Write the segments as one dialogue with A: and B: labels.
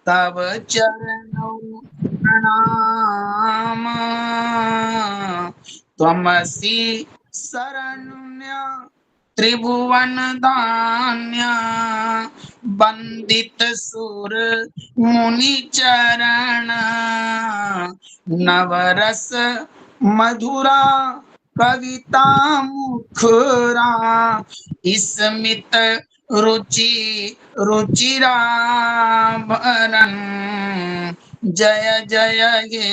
A: तब चरणौ प्रणाम। त्वमसि शरण्य त्रिभुवन धान्य, वंदित सुर मुनि चरण। नवरस मधुरा कविता मुखरा, स्मित रुचि रुचिरा भरन। जय जय हे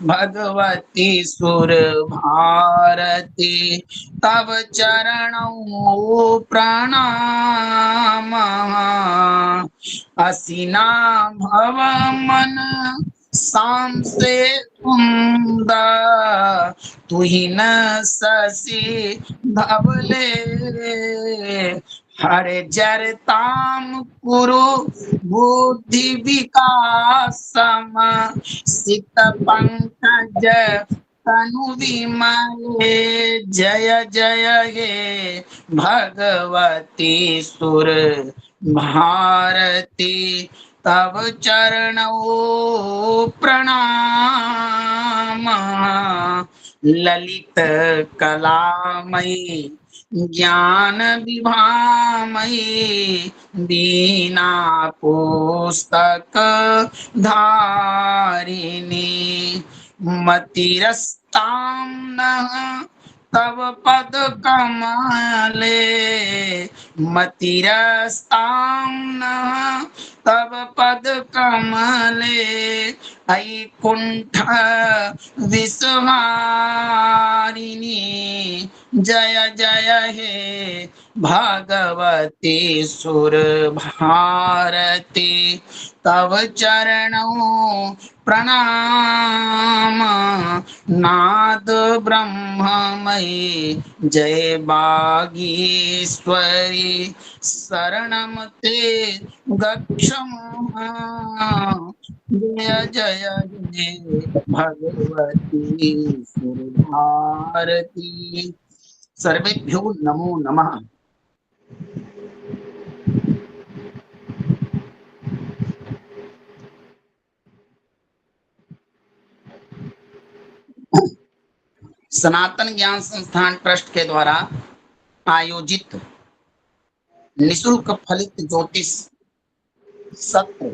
A: भगवती सुर भारती, तब चरणौ प्रणाम। असिना भव मन शाम से सुंदर, तुहिन शशि धवले। हरे जरताम कुरु बुद्धि विकासम, सित पंकज तनु विमले। जय जय हे भगवती सुर भारती, तब चरणौ प्रणाम। ललित कलामयी ज्ञान विभामयी, दीना पुस्तक धारिणी। मतिरस्तां नः तव पद कमले, मतिरस्तां नः तव पद कमले। ऐकुंठ विषहारिणी, जय जय हे भगवती सुर भारती, तव चरणौ प्रणाम। नाद ब्रह्ममयी जय बागीश्वरी, शरणम ते गच्छामः। जय जय हे भगवती सुर भारती। सर्वेभ्यो नमो नमः। सनातन ज्ञान संस्थान ट्रस्ट के द्वारा आयोजित निशुल्क फलित ज्योतिष सत्र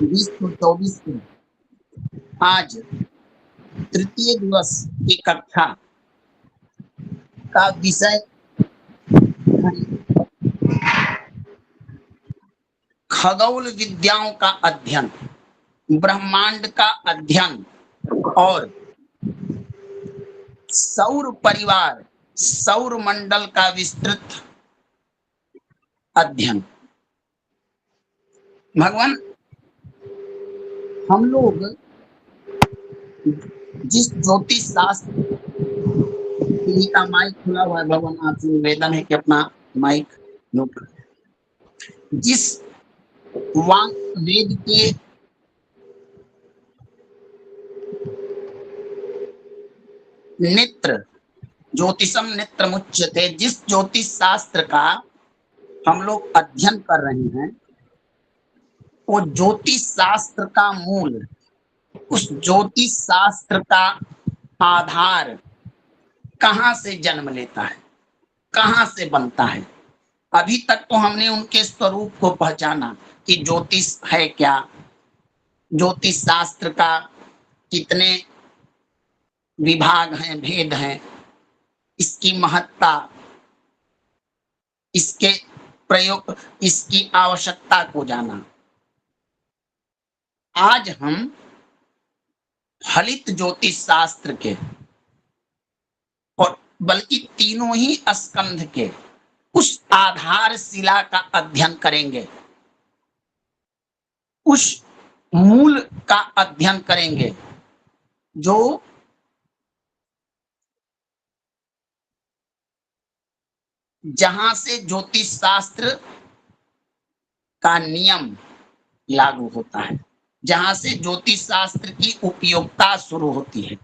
A: 2024 की आज तृतीय दिवस की कक्षा का विषय खगोल विद्याओं का अध्ययन, ब्रह्मांड का अध्ययन और सौर परिवार, सौर मंडल का विस्तृत अध्ययन। भगवान, हम लोग जिस ज्योतिष शास्त्र का माइक खुला हुआ है, भगवान आपसे निवेदन है कि अपना माइक म्यूट करें। जिस वांग वेद के नेत्र ज्योतिषम नेत्र मुच्यते, जिस ज्योतिष शास्त्र का हम लोग अध्ययन कर रहे हैं, वो ज्योतिष शास्त्र का मूल, उस ज्योतिष शास्त्र का आधार कहां से जन्म लेता है, कहां से बनता है। अभी तक तो हमने उनके स्वरूप को पहचाना कि ज्योतिष है क्या, ज्योतिष शास्त्र का कितने विभाग हैं, भेद हैं, इसकी महत्ता, इसके प्रयोग, इसकी आवश्यकता को जाना। आज हम फलित ज्योतिष शास्त्र के और बल्कि तीनों ही स्कंध के उस आधारशिला का अध्ययन करेंगे, उस मूल का अध्ययन करेंगे जो जहां से ज्योतिष शास्त्र का नियम लागू होता है, जहां से ज्योतिष शास्त्र की उपयोगिता शुरू होती है,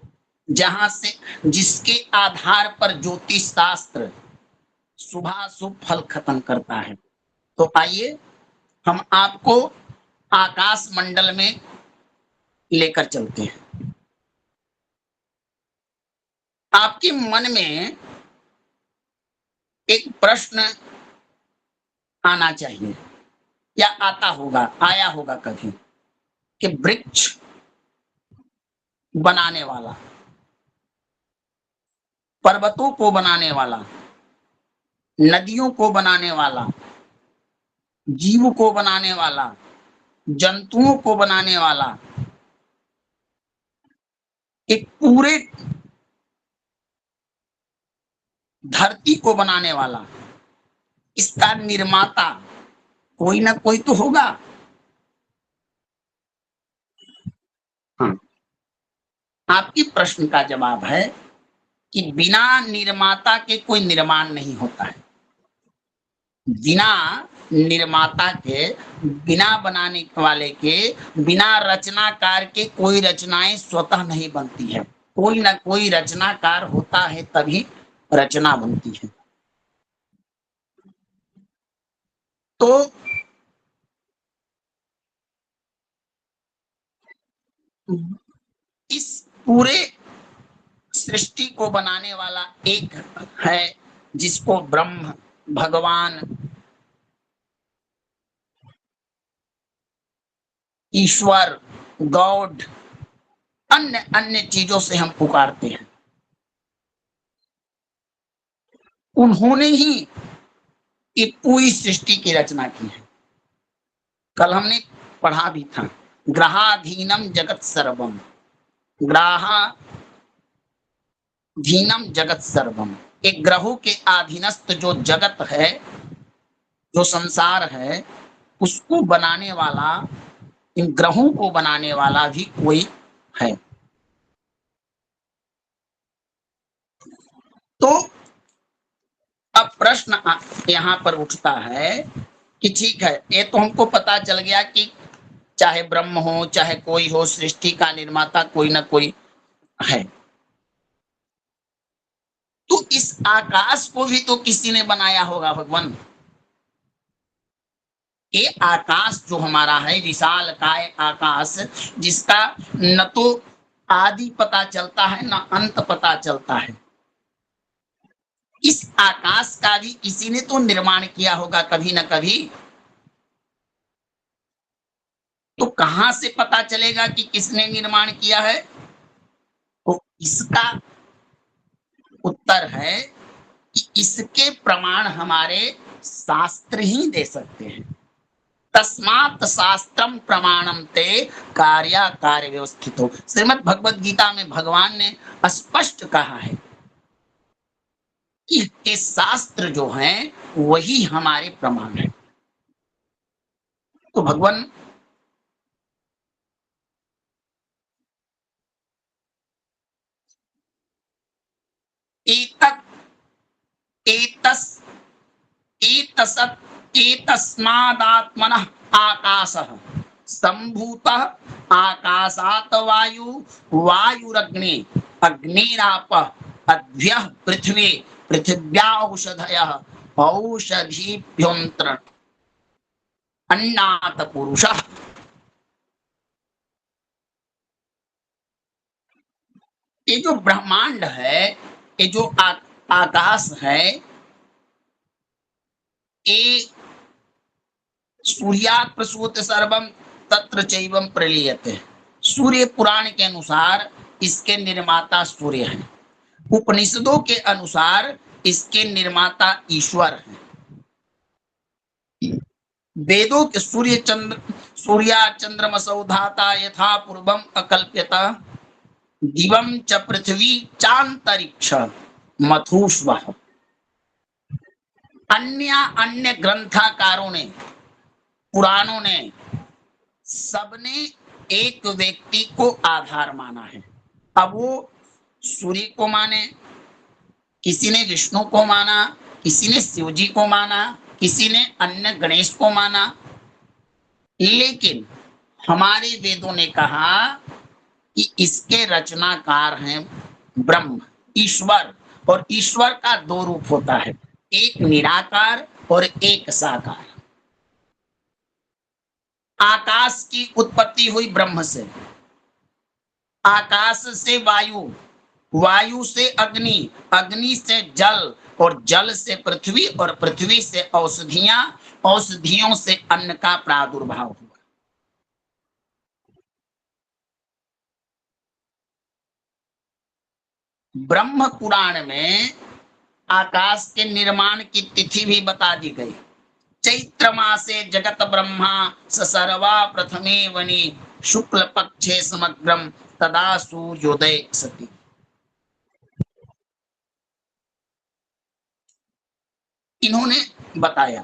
A: जहां से जिसके आधार पर ज्योतिष शास्त्र शुभाशुभ फल खत्म करता है। तो आइए हम आपको आकाश मंडल में लेकर चलते हैं। आपके मन में एक प्रश्न आना चाहिए या आता होगा, आया होगा कभी, कि वृक्ष बनाने वाला, पर्वतों को बनाने वाला, नदियों को बनाने वाला, जीव को बनाने वाला, जंतुओं को बनाने वाला, एक पूरे धरती को बनाने वाला, इसका निर्माता कोई ना कोई तो होगा। हाँ, आपकी प्रश्न का जवाब है कि बिना निर्माता के कोई निर्माण नहीं होता है। बिना निर्माता के, बिना बनाने वाले के, बिना रचनाकार के कोई रचनाएं स्वतः नहीं बनती है। कोई ना कोई रचनाकार होता है तभी रचना बनती है। तो इस पूरे सृष्टि को बनाने वाला एक है, जिसको ब्रह्म, भगवान, ईश्वर, गॉड, अन्य अन्य चीजों से हम पुकारते हैं। उन्होंने ही ये पूरी सृष्टि की रचना की है। कल हमने पढ़ा भी था, ग्रहाधीनम जगत सर्वम, ग्रहाधीनम जगत सर्वम। एक ग्रहों के अधीनस्थ जो जगत है, जो संसार है, उसको बनाने वाला, इन ग्रहों को बनाने वाला भी कोई है। तो अब प्रश्न यहाँ पर उठता है कि ठीक है, ये तो हमको पता चल गया कि चाहे ब्रह्म हो, चाहे कोई हो, सृष्टि का निर्माता कोई ना कोई है। तो इस आकाश को भी तो किसी ने बनाया होगा भगवान। ये आकाश जो हमारा है, विशाल काय आकाश, जिसका न तो आदि पता चलता है, न अंत पता चलता है, इस आकाश का भी किसी ने तो निर्माण किया होगा कभी न कभी। तो कहां से पता चलेगा कि किसने निर्माण किया है? तो इसका उत्तर है कि इसके प्रमाण हमारे शास्त्र ही दे सकते हैं। तस्मात् शास्त्रम प्रमाणम ते कार्य कार्य व्यवस्थित हो। श्रीमद् भगवद गीता में भगवान ने स्पष्ट कहा है कि ये शास्त्र जो हैं वही हमारे प्रमाण है। तो भगवान एतत् एतस् एतसत् एतस्मादात्मनः आकाशः सम्भूतः, आकाशात् वायु, वायुरग्नि, अग्निरापः, अद्भ्यः पृथ्वी, पृथिव्या औषधयः, औषधीभ्योऽन्तरः अन्नात् पुरुषः। ये जो ब्रह्मांड है, ये जो आकाश है, ये सूर्यात् प्रसूत सर्वम तत्र चैवम प्रलीयते। सूर्य पुराण के अनुसार इसके निर्माता सूर्य हैं। उपनिषदों के अनुसार इसके निर्माता ईश्वर हैं। वेदों के सूर्या चंद्रमसौ धाता यथा पूर्वम अकल्प्यता, दिवम च पृथ्वी चांतरिक्ष मथुष्वः। अन्य अन्य ग्रंथकारों ने, पुराणों ने, सबने एक व्यक्ति को आधार माना है। अब वो सूर्य को माने, किसी ने विष्णु को माना, किसी ने शिव जी को माना, किसी ने अन्य गणेश को माना, लेकिन हमारे वेदों ने कहा कि इसके रचनाकार हैं ब्रह्म, ईश्वर। और ईश्वर का दो रूप होता है, एक निराकार और एक साकार। आकाश की उत्पत्ति हुई ब्रह्म से, आकाश से वायु, वायु से अग्नि, अग्नि से जल, और जल से पृथ्वी, और पृथ्वी से औषधियां, औषधियों से अन्न का प्रादुर्भाव हुआ। ब्रह्म पुराण में आकाश के निर्माण की तिथि भी बता दी गई। चैत्र मासे जगत ब्रह्मा सर्वा प्रथमे वनि, शुक्ल पक्षे समग्रम तदा सूर्योदय सती। इन्होंने बताया।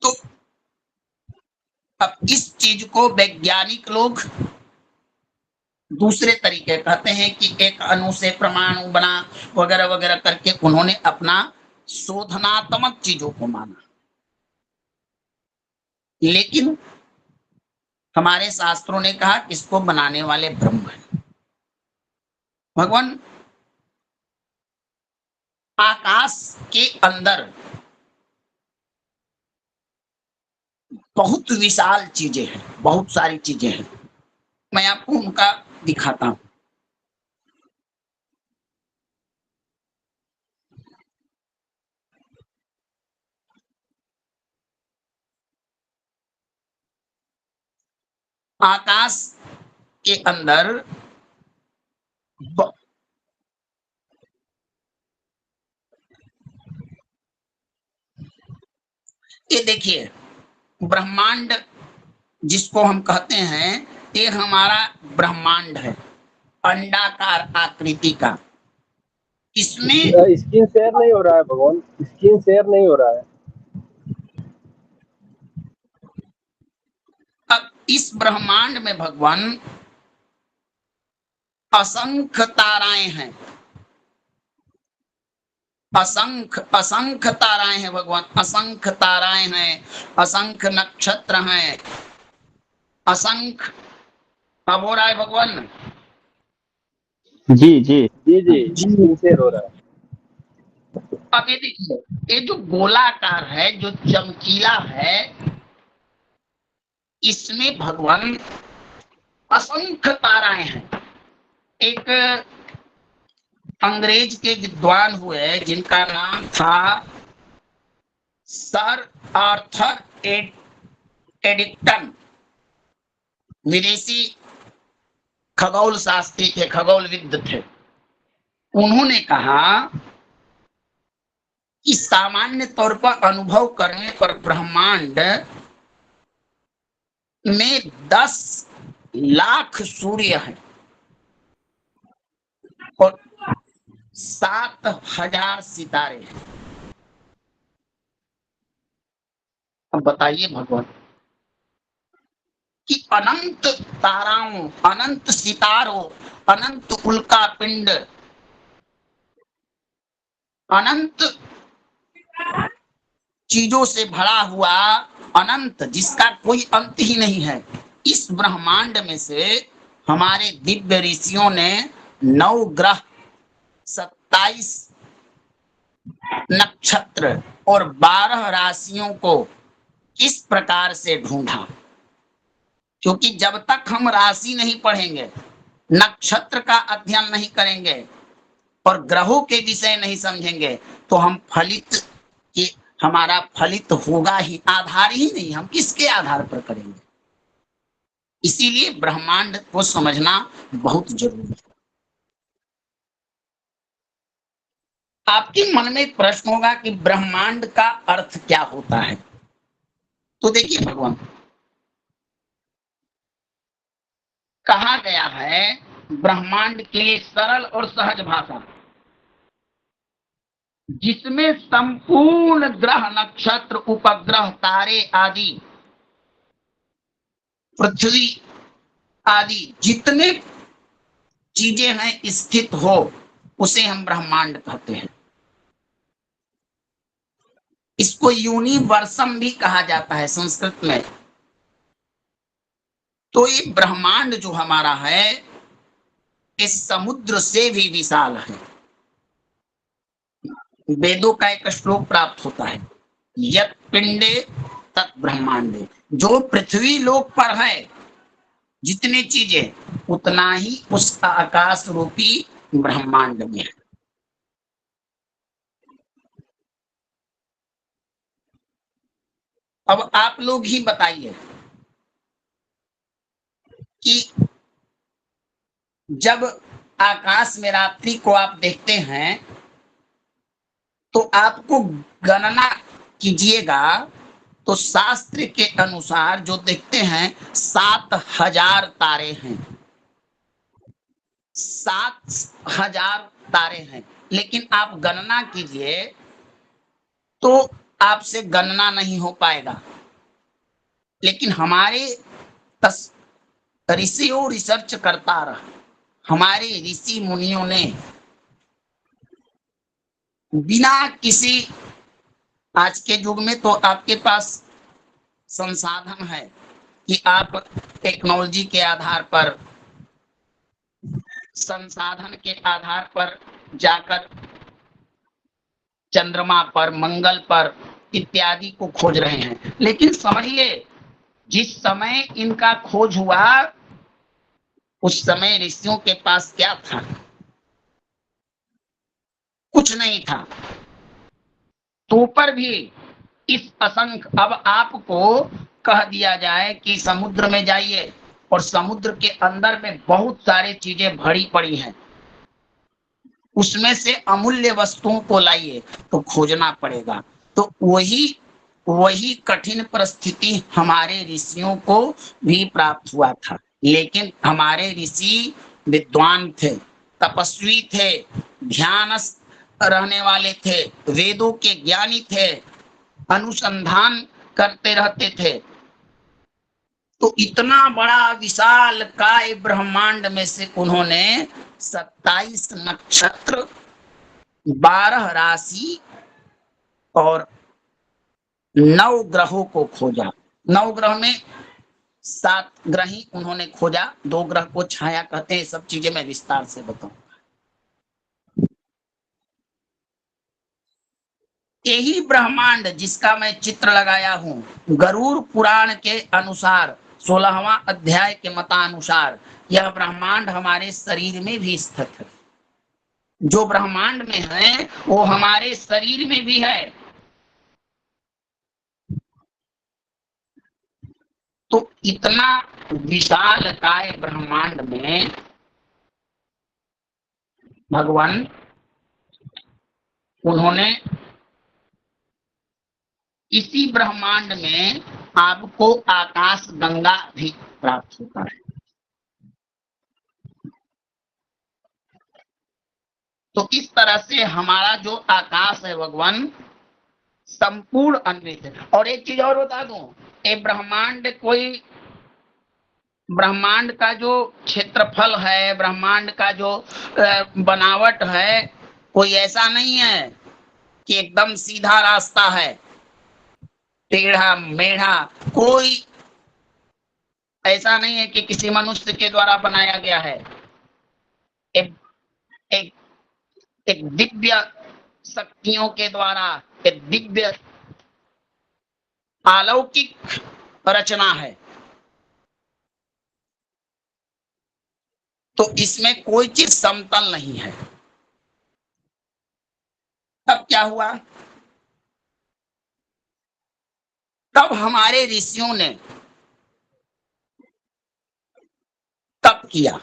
A: तो अब इस चीज को वैज्ञानिक लोग दूसरे तरीके कहते हैं कि एक अणु से परमाणु बना, वगैरह वगैरह करके उन्होंने अपना शोधनात्मक चीजों को माना। लेकिन हमारे शास्त्रों ने कहा इसको बनाने वाले ब्रह्म हैं, भगवान। आकाश के अंदर बहुत विशाल चीजें हैं, बहुत सारी चीजें हैं। मैं आपको उनका दिखाता हूं। आकाश के अंदर ये देखिए, ब्रह्मांड जिसको हम कहते हैं, ये हमारा ब्रह्मांड है, अंडाकार आकृति का। इसमें
B: स्क्रीन शेयर नहीं हो रहा है भगवान, स्क्रीन शेयर नहीं हो रहा है।
A: अब इस ब्रह्मांड में भगवान असंख्य ताराएं हैं, असंख्य असंख्य ताराएं हैं भगवान, असंख्य ताराएं हैं, असंख्य नक्षत्र हैं, असंख्य। अब हो रहा है भगवान?
B: जी जी जी जी स्क्रीन शेयर हो रहा है।
A: अब ये देखिए, ये जो गोलाकार है, जो चमकीला है, इसमें भगवान असंख्य ताराएं हैं। एक अंग्रेज के विद्वान हुए जिनका नाम था सर आर्थर एडिक्टन, विदेशी खगोल शास्त्री थे, खगोलविद थे। उन्होंने कहा कि सामान्य तौर पर अनुभव करने पर ब्रह्मांड में 10 लाख सूर्य हैं और 7,000 सितारे हैं। अब बताइए भगवान कि अनंत ताराओं, अनंत सितारों, अनंत उल्का पिंड, अनंत चीजों से भरा हुआ, अनंत जिसका कोई अंत ही नहीं है, इस ब्रह्मांड में से हमारे दिव्य ऋषियों ने 9 ग्रह, 27 नक्षत्र और 12 राशियों को किस प्रकार से ढूंढा। क्योंकि जब तक हम राशि नहीं पढ़ेंगे, नक्षत्र का अध्ययन नहीं करेंगे और ग्रहों के विषय नहीं समझेंगे, तो हम फलित के हमारा फलित होगा ही, आधार ही नहीं, हम किसके आधार पर करेंगे। इसीलिए ब्रह्मांड को समझना बहुत जरूरी है। आपके मन में एक प्रश्न होगा कि ब्रह्मांड का अर्थ क्या होता है। तो देखिए भगवान, कहा गया है ब्रह्मांड के लिए सरल और सहज भाषा, जिसमें संपूर्ण ग्रह, नक्षत्र, उपग्रह, तारे आदि, पृथ्वी आदि जितने चीजें हैं स्थित हो, उसे हम ब्रह्मांड कहते हैं। इसको यूनिवर्सम भी कहा जाता है संस्कृत में। तो ये ब्रह्मांड जो हमारा है, इस समुद्र से भी विशाल है। वेदों का एक श्लोक प्राप्त होता है, यत् पिंडे तत् ब्रह्मांडे, जो पृथ्वी लोक पर है जितनी चीजें, उतना ही उस आकाश रूपी ब्रह्मांड में है। अब आप लोग ही बताइए कि जब आकाश में रात्रि को आप देखते हैं तो आपको गणना कीजिएगा, तो शास्त्र के अनुसार जो देखते हैं 7,000 तारे हैं, 7,000 तारे हैं। लेकिन आप गणना कीजिए तो आपसे गणना नहीं हो पाएगा। लेकिन हमारे ऋषियों रिसर्च करता रहा, हमारे ऋषि मुनियों ने बिना किसी, आज के युग में तो आपके पास संसाधन है कि आप टेक्नोलॉजी के आधार पर, संसाधन के आधार पर जाकर चंद्रमा पर, मंगल पर इत्यादि को खोज रहे हैं। लेकिन समझिए, जिस समय इनका खोज हुआ उस समय ऋषियों के पास क्या था? कुछ नहीं था। तो पर भी इस असंख्य, अब आपको कह दिया जाए कि समुद्र में जाइए और समुद्र के अंदर में बहुत सारी चीजें भरी पड़ी हैं, उसमें से अमूल्य वस्तुओं को लाइए, तो खोजना पड़ेगा। तो वही कठिन परिस्थिति हमारे ऋषियों को भी प्राप्त हुआ था। लेकिन हमारे ऋषि विद्वान थे, तपस्वी थे, ध्यानस्थ रहने वाले थे, वेदों के ज्ञानी थे, अनुसंधान करते रहते थे। तो इतना बड़ा विशाल काय ब्रह्मांड में से उन्होंने 27 नक्षत्र, 12 राशि और 9 ग्रहों को खोजा। 9 ग्रह में 7 ग्रह ही उन्होंने खोजा, 2 ग्रह को छाया कहते हैं। सब चीजें मैं विस्तार से बताऊं। यही ब्रह्मांड जिसका मैं चित्र लगाया हूं, गरुड़ पुराण के अनुसार 16वां अध्याय के मतानुसार यह ब्रह्मांड हमारे शरीर में भी स्थित है। जो ब्रह्मांड में है वो हमारे शरीर में भी है। तो इतना विशाल काय ब्रह्मांड में भगवान, उन्होंने इसी ब्रह्मांड में आपको आकाश गंगा भी प्राप्त होता है। तो इस तरह से हमारा जो आकाश है भगवान संपूर्ण अन्वित है। और एक चीज और बता दूं, ये ब्रह्मांड का जो क्षेत्रफल है, ब्रह्मांड का जो बनावट है, कोई ऐसा नहीं है कि एकदम सीधा रास्ता है, टेढ़ा मेढ़ा। कोई ऐसा नहीं है कि किसी मनुष्य के द्वारा बनाया गया है। एक एक एक दिव्य शक्तियों के द्वारा, एक दिव्य अलौकिक रचना है। तो इसमें कोई चीज समतल नहीं है। तब क्या हुआ? तब हमारे ऋषियों ने तप किया।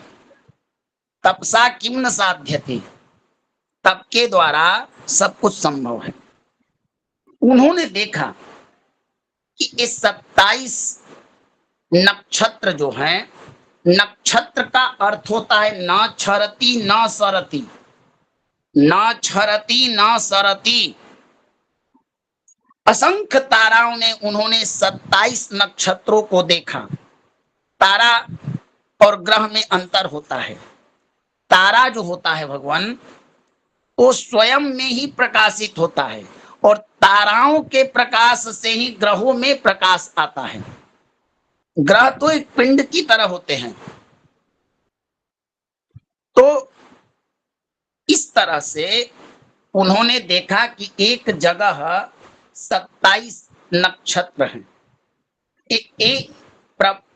A: तपसा किम न साध्यते, तप के द्वारा सब कुछ संभव है। उन्होंने देखा कि ये 27 नक्षत्र जो हैं, नक्षत्र का अर्थ होता है न क्षरति न सरति, न क्षरति न सरति। असंख्य ताराओं ने, उन्होंने 27 नक्षत्रों को देखा। तारा और ग्रह में अंतर होता है। तारा जो होता है भगवान, वो स्वयं में ही प्रकाशित होता है और ताराओं के प्रकाश से ही ग्रहों में प्रकाश आता है। ग्रह तो एक पिंड की तरह होते हैं। तो इस तरह से उन्होंने देखा कि एक जगह 27 नक्षत्र हैं।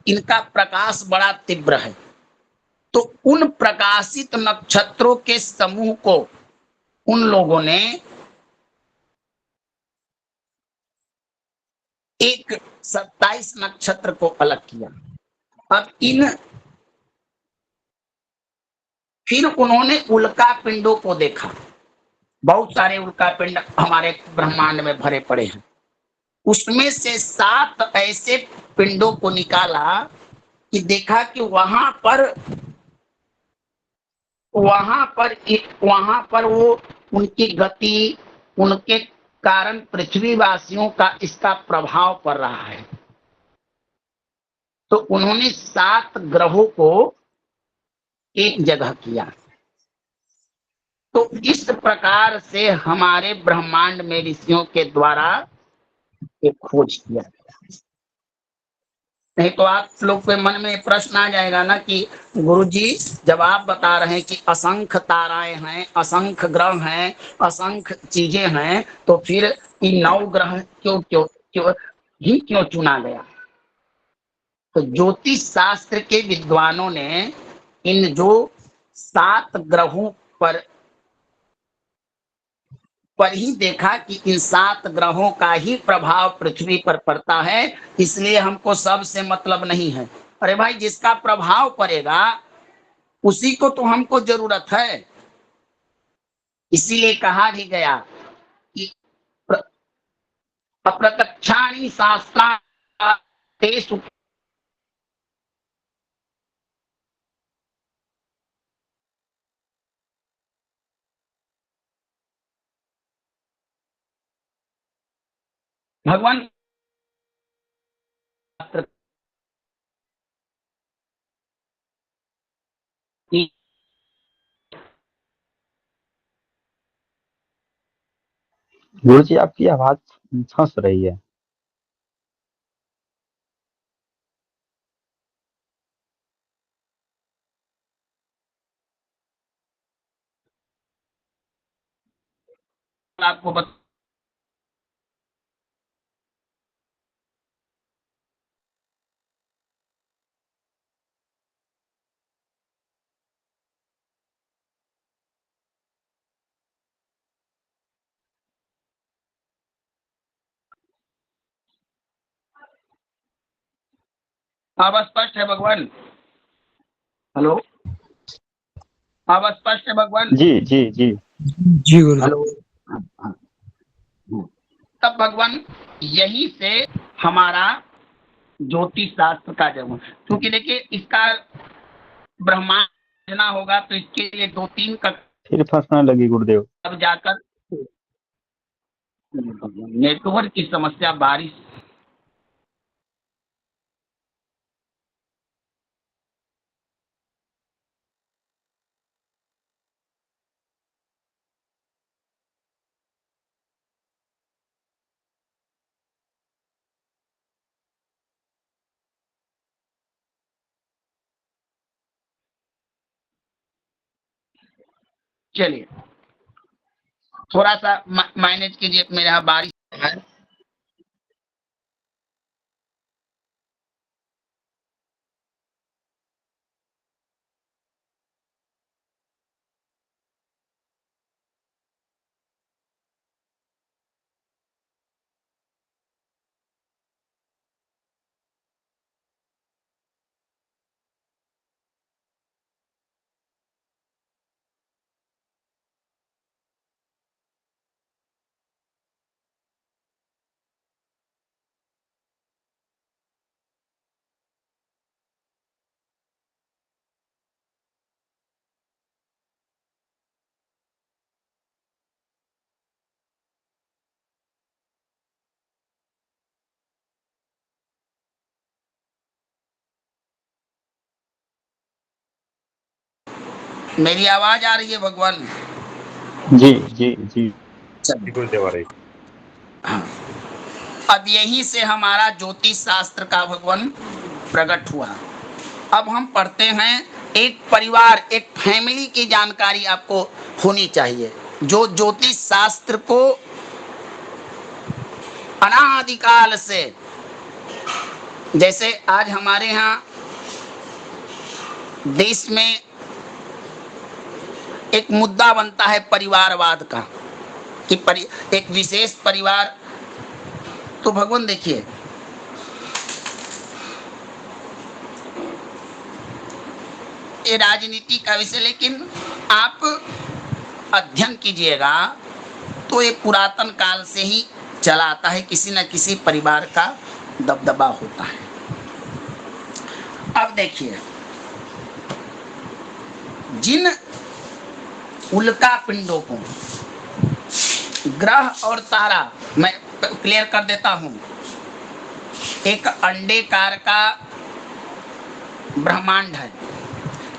A: इनका प्रकाश बड़ा तीव्र है, तो उन प्रकाशित नक्षत्रों के समूह को उन लोगों ने एक 27 नक्षत्र को अलग किया। अब फिर उन्होंने उल्का पिंडों को देखा। बहुत सारे उल्का पिंड हमारे ब्रह्मांड में भरे पड़े हैं। उसमें से 7 ऐसे पिंडों को निकाला कि देखा कि वहां पर वो उनकी गति, उनके कारण पृथ्वीवासियों का इसका प्रभाव पड़ रहा है। तो उन्होंने 7 ग्रहों को एक जगह किया। तो इस प्रकार से हमारे ब्रह्मांड में ऋषियों के द्वारा एक खोज किया गया। नहीं तो आप लोग के मन में प्रश्न आ जाएगा ना कि गुरुजी, जब आप बता रहे हैं कि असंख्य ताराएं हैं, असंख्य ग्रह हैं, असंख्य चीजें हैं, तो फिर इन 9 ग्रह क्यों चुना गया? तो ज्योतिष शास्त्र के विद्वानों ने इन जो 7 ग्रहों पर ही देखा कि इन 7 ग्रहों का ही प्रभाव पृथ्वी पर पड़ता है, इसलिए हमको सबसे मतलब नहीं है। अरे भाई, जिसका प्रभाव पड़ेगा उसी को तो हमको जरूरत है। इसीलिए कहा भी गया कि अप्रत्यक्षाणि शास्त्राणि भगवान
B: गुरु जी, आपकी आवाज फंस रही है।
A: आपको आवाज स्पष्ट है भगवान? हेलो, आवाज स्पष्ट है भगवान?
B: जी जी जी
C: जी गुरु।
A: हेलो। तब भगवान यही से हमारा ज्योतिष शास्त्र का जन्म, क्योंकि देखिए इसका ब्रह्मांड होगा तो इसके लिए 2-3 का
B: फिर फंसने लगी गुरुदेव।
A: तब जाकर नेटवर्क की समस्या, बारिश। चलिए थोड़ा सा मैनेज कीजिए, मेरे यहाँ बारिश है। मेरी आवाज आ रही है भगवान?
B: जी जी जी
C: गुरुदेव आ रही।
A: अब यहीं से हमारा ज्योतिष शास्त्र का भगवान प्रकट हुआ। अब हम पढ़ते हैं, एक परिवार, एक फैमिली की जानकारी आपको होनी चाहिए। जो ज्योतिष शास्त्र को अनादिकाल से। जैसे आज हमारे यहाँ देश में एक मुद्दा बनता है परिवारवाद का, कि एक विशेष परिवार, तो भगवान देखिए ये राजनीति का विषय, लेकिन आप अध्ययन कीजिएगा तो ये पुरातन काल से ही चला आता है, किसी न किसी परिवार का दबदबा होता है। अब देखिए, जिन उल्का पिंडों को ग्रह और तारा, मैं क्लियर कर देता हूं, एक अंडेकार का ब्रह्मांड है।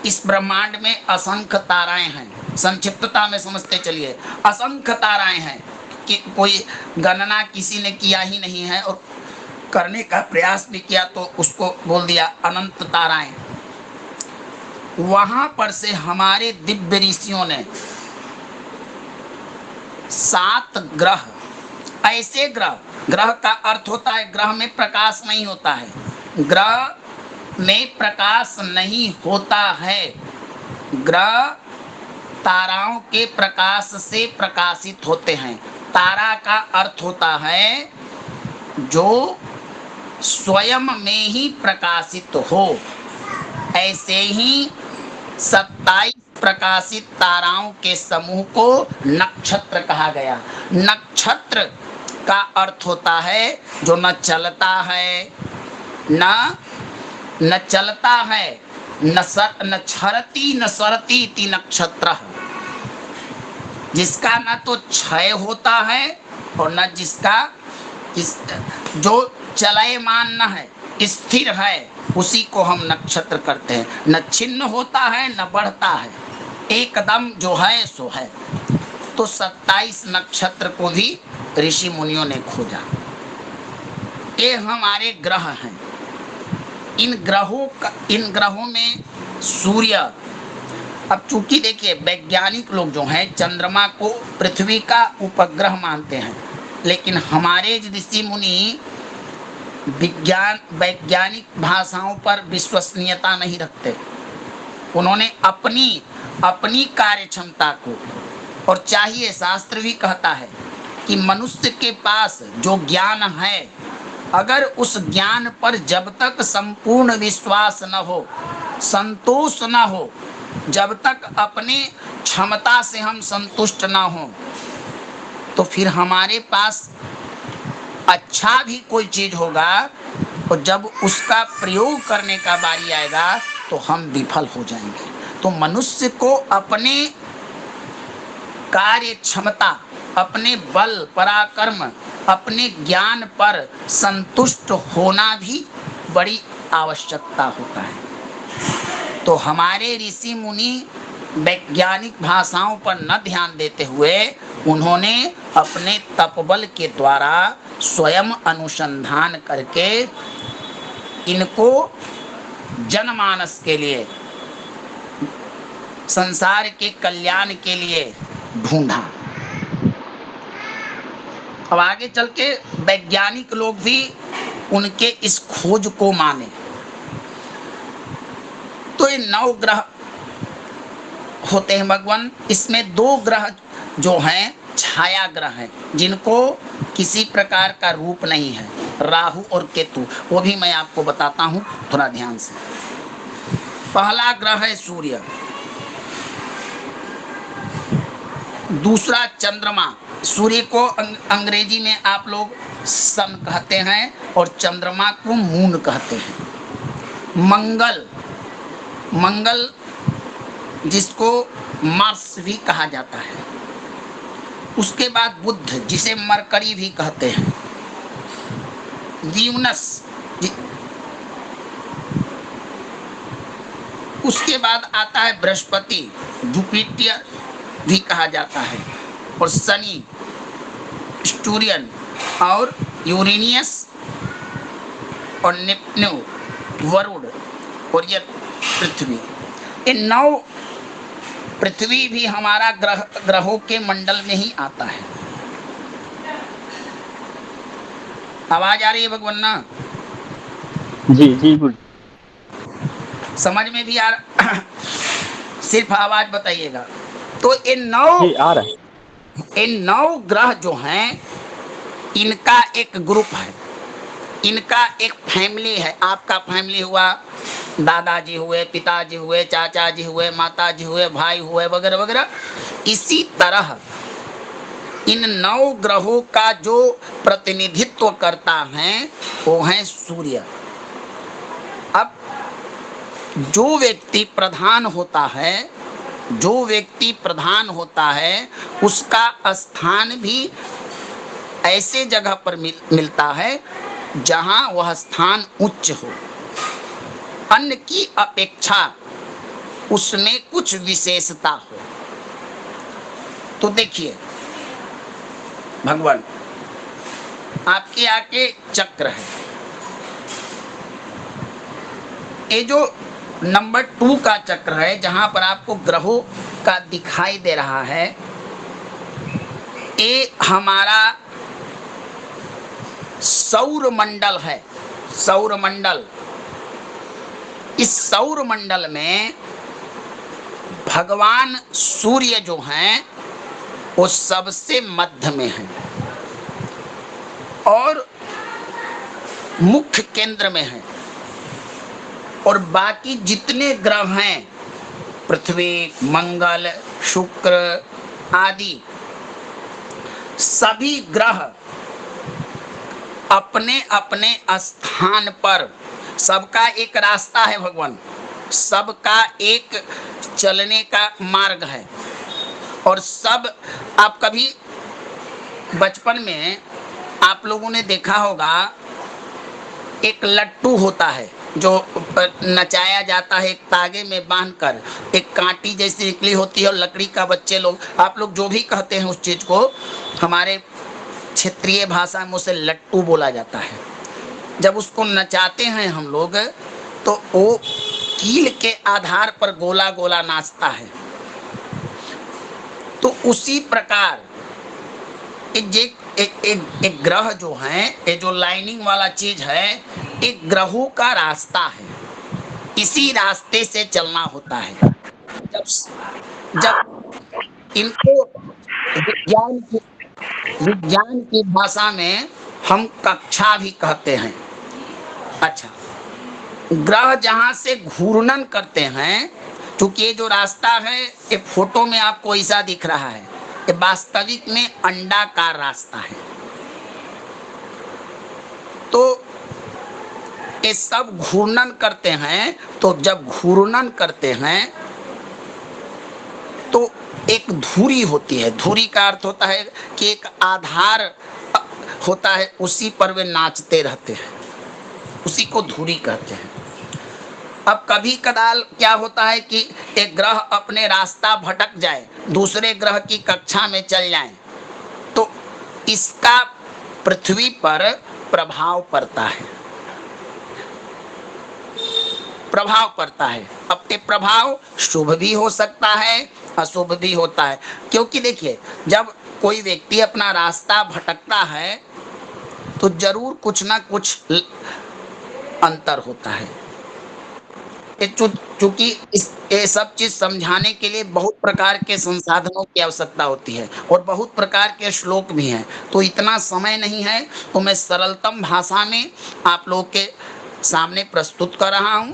A: इस ब्रह्मांड में असंख्य ताराएं हैं। संक्षिप्तता में समझते चलिए, असंख्य ताराएं हैं कि कोई गणना किसी ने किया ही नहीं है, और करने का प्रयास भी किया तो उसको बोल दिया अनंत ताराएं। वहां पर से हमारे दिव्य ऋषियों ने 7 ग्रह, ऐसे ग्रह, ग्रह का अर्थ होता है, ग्रह में प्रकाश नहीं होता है, ग्रह में प्रकाश नहीं होता है, ग्रह ताराओं के प्रकाश से प्रकाशित होते हैं। तारा का अर्थ होता है जो स्वयं में ही प्रकाशित हो। ऐसे ही 27 प्रकाशित ताराओं के समूह को नक्षत्र कहा गया। नक्षत्र का अर्थ होता है जो न चलता है, न चलता है, न क्षरति न सरति इति नक्षत्र, जिसका न तो क्षय होता है और न जिसका जो चलयमान न है, स्थिर है, उसी को हम नक्षत्र करते हैं। न छिन्न होता है न बढ़ता है, एकदम जो है सो है। तो 27 नक्षत्र को भी ऋषि मुनियों ने खोजा। ये हमारे ग्रह हैं। इन ग्रहों में सूर्य, अब चूंकि देखिए वैज्ञानिक लोग जो हैं चंद्रमा को पृथ्वी का उपग्रह मानते हैं, लेकिन हमारे ऋषि मुनि वैज्ञानिक भाषाओं पर विश्वसनीयता नहीं रखते। उन्होंने अपनी कार्य क्षमता को, और चाहिए, शास्त्र भी कहता है कि मनुष्य के पास जो ज्ञान है, अगर उस ज्ञान पर जब तक संपूर्ण विश्वास न हो, संतोष न हो, जब तक अपने क्षमता से हम संतुष्ट न हो, तो फिर हमारे पास अच्छा भी कोई चीज होगा, और जब उसका प्रयोग करने का बारी आएगा तो हम विफल हो जाएंगे। तो मनुष्य को अपने कार्य क्षमता, अपने बल पराक्रम, अपने ज्ञान पर संतुष्ट होना भी बड़ी आवश्यकता होता है। तो हमारे ऋषि मुनि वैज्ञानिक भाषाओं पर न ध्यान देते हुए उन्होंने अपने तपबल के द्वारा स्वयं अनुसंधान करके इनको जनमानस के लिए, संसार के कल्याण के लिए ढूंढा। अब आगे चल के वैज्ञानिक लोग भी उनके इस खोज को माने। तो ये 9 ग्रह होते हैं भगवान। इसमें 2 ग्रह जो हैं छाया ग्रह हैं, जिनको किसी प्रकार का रूप नहीं है, राहु और केतु। वो भी मैं आपको बताता हूं, थोड़ा ध्यान से। पहला ग्रह है सूर्य, दूसरा चंद्रमा। सूर्य को अंग्रेजी में आप लोग सन कहते हैं और चंद्रमा को मून कहते हैं। मंगल जिसको मार्स भी कहा जाता है। उसके बाद बुध, जिसे मरकरी भी कहते हैं। वीनस, उसके बाद आता है बृहस्पति, जुपिटर भी कहा जाता है, और शनि, स्टूरियन और यूरेनियस और नेपच्यून, वरुण और ये पृथ्वी। इन 9 पृथ्वी भी हमारा ग्रहों के मंडल में ही आता है। आवाज आ रही है भगवान ना?
B: जी जी गुरु।
A: समझ में भी आ रहा? सिर्फ आवाज बताइएगा। तो ये नौ
B: जी आ रहा है।
A: ये 9 ग्रह जो हैं, इनका एक ग्रुप है, इनका एक फैमिली है। आपका फैमिली हुआ, दादाजी हुए, पिताजी हुए, चाचा जी हुए, माता जी हुए, भाई हुए, वगैरह वगैरह। इसी तरह इन 9 ग्रहों का जो प्रतिनिधित्व करता है वो है सूर्य। अब जो व्यक्ति प्रधान होता है, जो व्यक्ति प्रधान होता है, उसका स्थान भी ऐसे जगह पर मिलता है जहां वह स्थान उच्च हो, अन्य की अपेक्षा उसमें कुछ विशेषता हो। तो देखिए भगवान, आपके आगे चक्र है, ये जो नंबर 2 का चक्र है, जहां पर आपको ग्रहों का दिखाई दे रहा है, ये हमारा सौर मंडल है। सौर मंडल, इस सौर मंडल में भगवान सूर्य जो हैं वो सबसे मध्य में है और मुख्य केंद्र में है। और बाकी जितने ग्रह हैं, पृथ्वी, मंगल, शुक्र आदि, सभी ग्रह अपने अपने स्थान पर, सबका एक रास्ता है भगवान, सबका एक चलने का मार्ग है। और सब, आप कभी बचपन में आप लोगों ने देखा होगा, एक लट्टू होता है जो नचाया जाता है, एक तागे में बांधकर, एक कांटी जैसी निकली होती है और लकड़ी का बच्चे लोग, आप लोग जो भी कहते हैं उस चीज को, हमारे क्षेत्रीय भाषा में उसे लट्टू बोला जाता है। जब उसको नचाते हैं हम लोग तो वो कील के आधार पर गोला गोला नाचता है। तो उसी प्रकार एक ग्रह जो है, ये जो लाइनिंग वाला चीज है, एक ग्रहों का रास्ता है, इसी रास्ते से चलना होता है। जब इनको विज्ञान की भाषा में हम कक्षा भी कहते हैं। अच्छा, ग्रह जहां से घूर्णन करते हैं, क्योंकि ये जो रास्ता है ये फोटो में आपको ऐसा दिख रहा है, ये वास्तविक में अंडाकार रास्ता है। तो ये सब घूर्णन करते हैं। तो जब घूर्णन करते हैं तो एक धुरी होती है। धुरी का अर्थ होता है कि एक आधार होता है, उसी पर वे नाचते रहते हैं, उसी को धुरी कहते हैं। अब कभी कदाल क्या होता है कि एक ग्रह अपने रास्ता भटक जाए, दूसरे ग्रह की कक्षा में चल जाए, तो इसका पृथ्वी पर प्रभाव पड़ता है, प्रभाव पड़ता है। अब ये प्रभाव शुभ भी हो सकता है, अशुभ भी होता है। क्योंकि देखिए, जब कोई व्यक्ति अपना रास्ता भटकता है तो जरूर कुछ ना कुछ अंतर होता है। चूंकि ये सब चीज समझाने के लिए बहुत प्रकार के संसाधनों की आवश्यकता होती है और बहुत प्रकार के श्लोक भी हैं, तो इतना समय नहीं है, तो मैं सरलतम भाषा में आप लोगों के सामने प्रस्तुत कर रहा हूं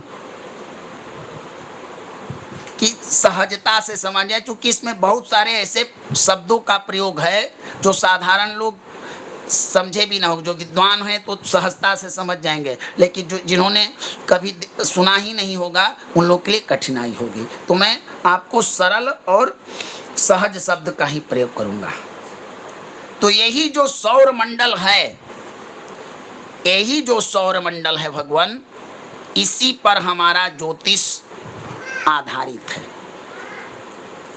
A: कि सहजता से समझ जाए। क्योंकि इसमें बहुत सारे ऐसे शब्दों का प्रयोग है जो साधारण लोग समझे भी ना हो। जो विद्वान हैं तो सहजता से समझ जाएंगे, लेकिन जो जिन्होंने कभी सुना ही नहीं होगा उन लोग के लिए कठिनाई होगी। तो मैं आपको सरल और सहज शब्द का ही प्रयोग करूंगा। तो यही जो सौर मंडल है, यही जो सौर मंडल है भगवान, इसी पर हमारा ज्योतिष आधारित है।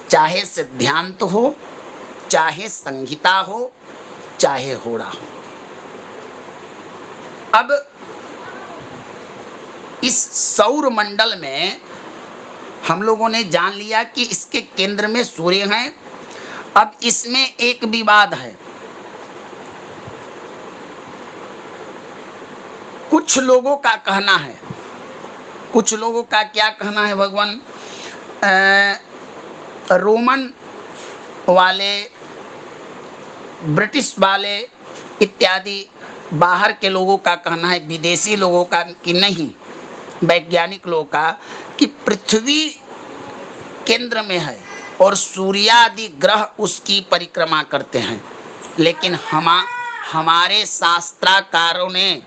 A: चाहे सिद्धांत हो, चाहे संहिता हो, चाहे होड़ा हो। अब इस सौर मंडल में हम लोगों ने जान लिया कि इसके केंद्र में सूर्य है। अब इसमें एक विवाद है, कुछ लोगों का कहना है, कुछ लोगों का क्या कहना है भगवान, रोमन वाले, ब्रिटिश वाले इत्यादि बाहर के लोगों का कहना है, विदेशी लोगों का कि नहीं, वैज्ञानिक लोगों का, कि पृथ्वी केंद्र में है और सूर्यादि ग्रह उसकी परिक्रमा करते हैं। लेकिन हमारे शास्त्राकारों ने,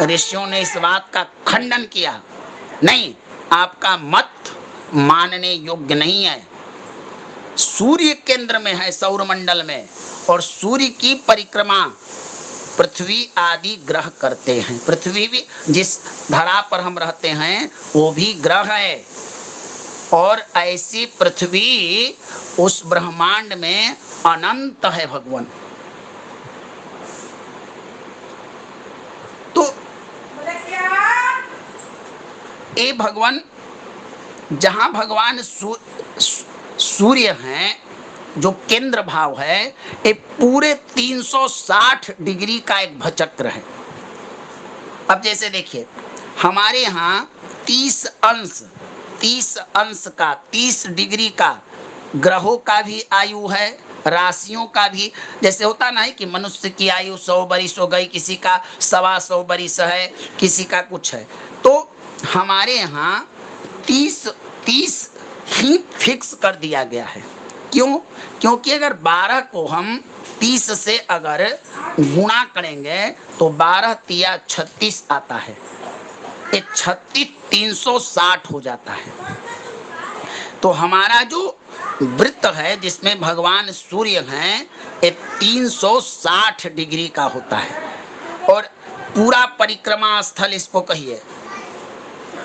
A: ऋषियों ने इस बात का खंडन किया, नहीं, आपका मत मानने योग्य नहीं है। सूर्य केंद्र में है सौरमंडल में, और सूर्य की परिक्रमा पृथ्वी आदि ग्रह करते हैं। पृथ्वी भी, जिस धरा पर हम रहते हैं वो भी ग्रह है, और ऐसी पृथ्वी उस ब्रह्मांड में अनंत है भगवान। तो ये भगवान, जहां भगवान सूर्य हैं, जो केंद्र भाव है, ये पूरे 360 डिग्री का एक भचक्र है। अब जैसे देखिए, हमारे यहाँ 30 अंश का, 30 डिग्री का ग्रहों का भी आयु है, राशियों का भी। जैसे होता ना है कि मनुष्य की आयु 100 बरिस हो गई, किसी का 125 बरिस है, किसी का कुछ है। तो हमारे यहाँ 30 ही फिक्स कर दिया गया है। क्यों? क्योंकि अगर 12 को हम 30 से अगर गुणा करेंगे तो 12 तिया 36 आता है। ये 36 360 हो जाता है। तो हमारा जो वृत्त है जिसमें भगवान सूर्य हैं, ये 360 डिग्री का होता है। और पूरा परिक्रमा स्थल इसको कहिए,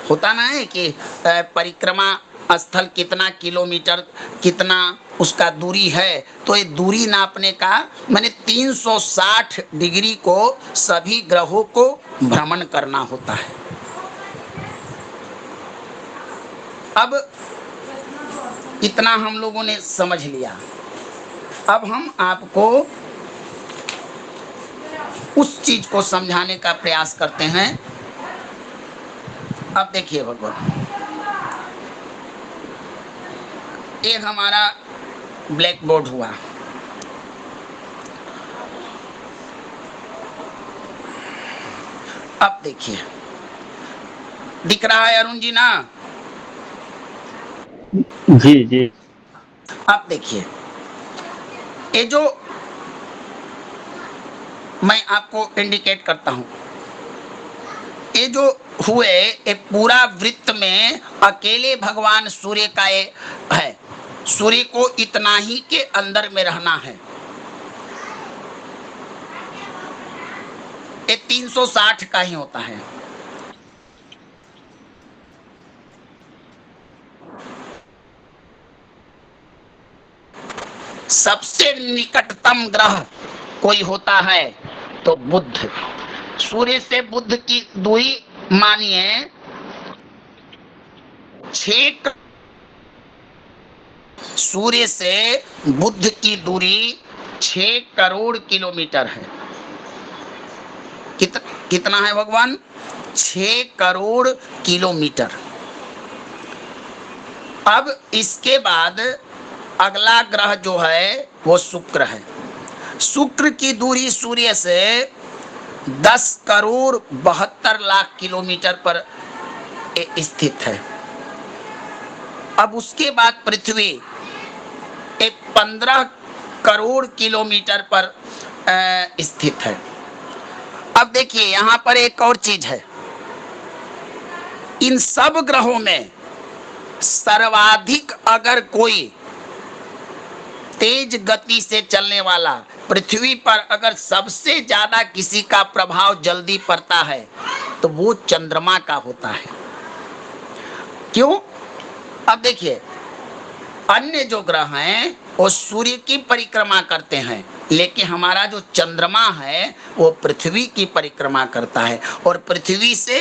A: होता ना है कि परिक्रमा स्थल कितना किलोमीटर, कितना उसका दूरी है, तो ये दूरी नापने का मैंने 360 डिग्री को सभी ग्रहों को भ्रमण करना होता है। अब इतना हम लोगों ने समझ लिया। अब हम आपको उस चीज को समझाने का प्रयास करते हैं। अब देखिए भगवान, एक हमारा ब्लैक बोर्ड हुआ, अब देखिए दिख रहा है अरुण जी ना?
B: जी जी।
A: अब देखिए, ये जो मैं आपको इंडिकेट करता हूं, ये जो हुए, ये पूरा वृत्त में अकेले भगवान सूर्य का ये है। सूर्य को इतना ही के अंदर में रहना है। ये 360 का ही होता है। सबसे निकटतम ग्रह कोई होता है तो बुध। सूर्य से बुध की दूरी मानिए 6, सूर्य से बुध की दूरी 6 करोड़ किलोमीटर है। कितना है भगवान? 6 करोड़ किलोमीटर। अब इसके बाद अगला ग्रह जो है वो शुक्र है। शुक्र की दूरी सूर्य से 10 करोड़ 72 लाख किलोमीटर पर स्थित है। अब उसके बाद पृथ्वी 15 करोड़ किलोमीटर पर स्थित है। अब देखिए यहां पर एक और चीज है, इन सब ग्रहों में सर्वाधिक अगर कोई तेज गति से चलने वाला, पृथ्वी पर अगर सबसे ज्यादा किसी का प्रभाव जल्दी पड़ता है तो वो चंद्रमा का होता है। क्यों? अब देखिए, अन्य जो ग्रह हैं वो सूर्य की परिक्रमा करते हैं, लेकिन हमारा जो चंद्रमा है वो पृथ्वी की परिक्रमा करता है। और पृथ्वी से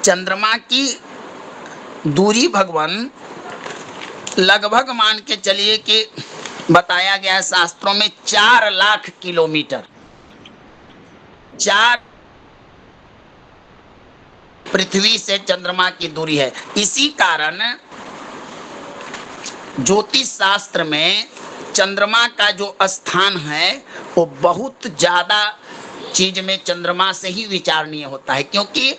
A: चंद्रमा की दूरी भगवान लगभग मान के चलिए कि बताया गया है शास्त्रों में 4 लाख किलोमीटर। 4 पृथ्वी से चंद्रमा की दूरी है। इसी कारण ज्योतिष शास्त्र में चंद्रमा का जो स्थान है वो बहुत ज्यादा चीज में चंद्रमा से ही विचारणीय होता है, क्योंकि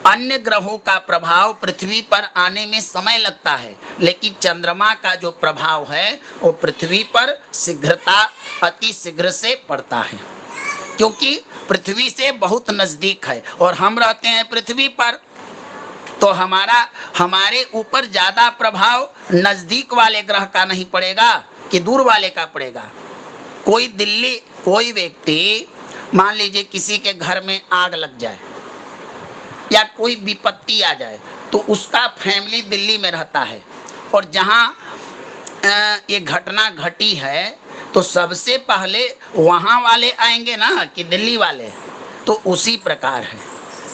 A: अन्य ग्रहों का प्रभाव पृथ्वी पर आने में समय लगता है, लेकिन चंद्रमा का जो प्रभाव है वो पृथ्वी पर शीघ्रता अति शीघ्र से पड़ता है, क्योंकि पृथ्वी से बहुत नजदीक है और हम रहते हैं पृथ्वी पर, तो हमारे ऊपर ज्यादा प्रभाव नजदीक वाले ग्रह का नहीं पड़ेगा कि दूर वाले का पड़ेगा। कोई व्यक्ति मान लीजिए किसी के घर में आग लग जाए या कोई विपत्ति आ जाए, तो उसका फैमिली दिल्ली में रहता है और जहां ये घटना घटी है तो सबसे पहले वहां वाले आएंगे ना कि दिल्ली वाले। तो उसी प्रकार है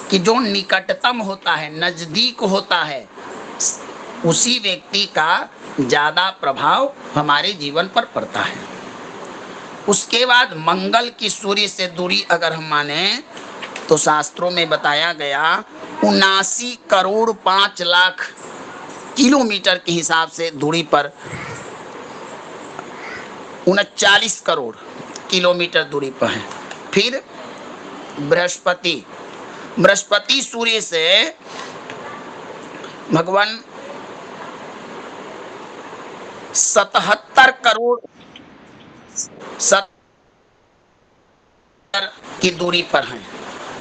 A: कि जो निकटतम होता है, नजदीक होता है, उसी व्यक्ति का ज्यादा प्रभाव हमारे जीवन पर पड़ता है। उसके बाद मंगल की सूर्य से दूरी अगर हम माने तो शास्त्रों में बताया गया 79 करोड़ 5 लाख किलोमीटर के हिसाब से दूरी पर 39 करोड़ किलोमीटर दूरी पर है। फिर बृहस्पति सूर्य से भगवान 77 करोड़ की दूरी पर है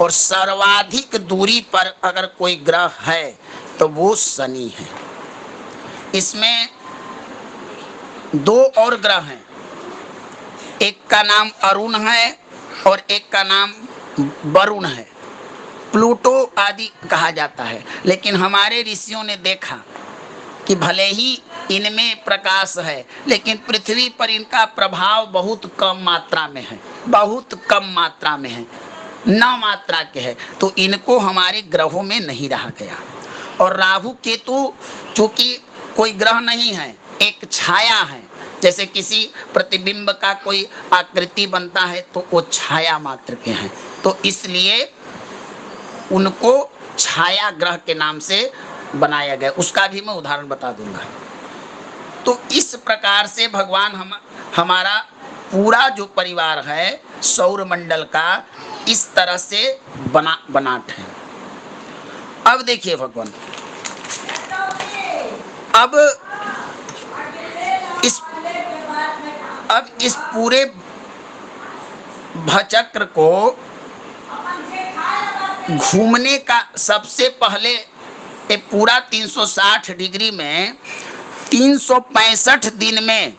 A: और सर्वाधिक दूरी पर अगर कोई ग्रह है तो वो शनि है। इसमें 2 और ग्रह हैं, एक का नाम अरुण है और एक का नाम वरुण है, प्लूटो आदि कहा जाता है। लेकिन हमारे ऋषियों ने देखा कि भले ही इनमें प्रकाश है लेकिन पृथ्वी पर इनका प्रभाव बहुत कम मात्रा में है, बहुत कम मात्रा में है, 9 मात्रा के है, तो इनको हमारे ग्रहों में नहीं रहा गया। और राहु केतु चूंकि कोई ग्रह नहीं है, एक छाया है, जैसे किसी प्रतिबिंब का कोई आकृति बनता है तो वो छाया मात्र के हैं, तो इसलिए उनको छाया ग्रह के नाम से बनाया गया। उसका भी मैं उदाहरण बता दूंगा। तो इस प्रकार से भगवान हमारा पूरा जो परिवार है सौर मंडल का इस तरह से बनाट है। अब देखिए भगवान, अब इस पूरे भचक्र को घूमने का सबसे पहले ये पूरा 360 डिग्री में 365 दिन में,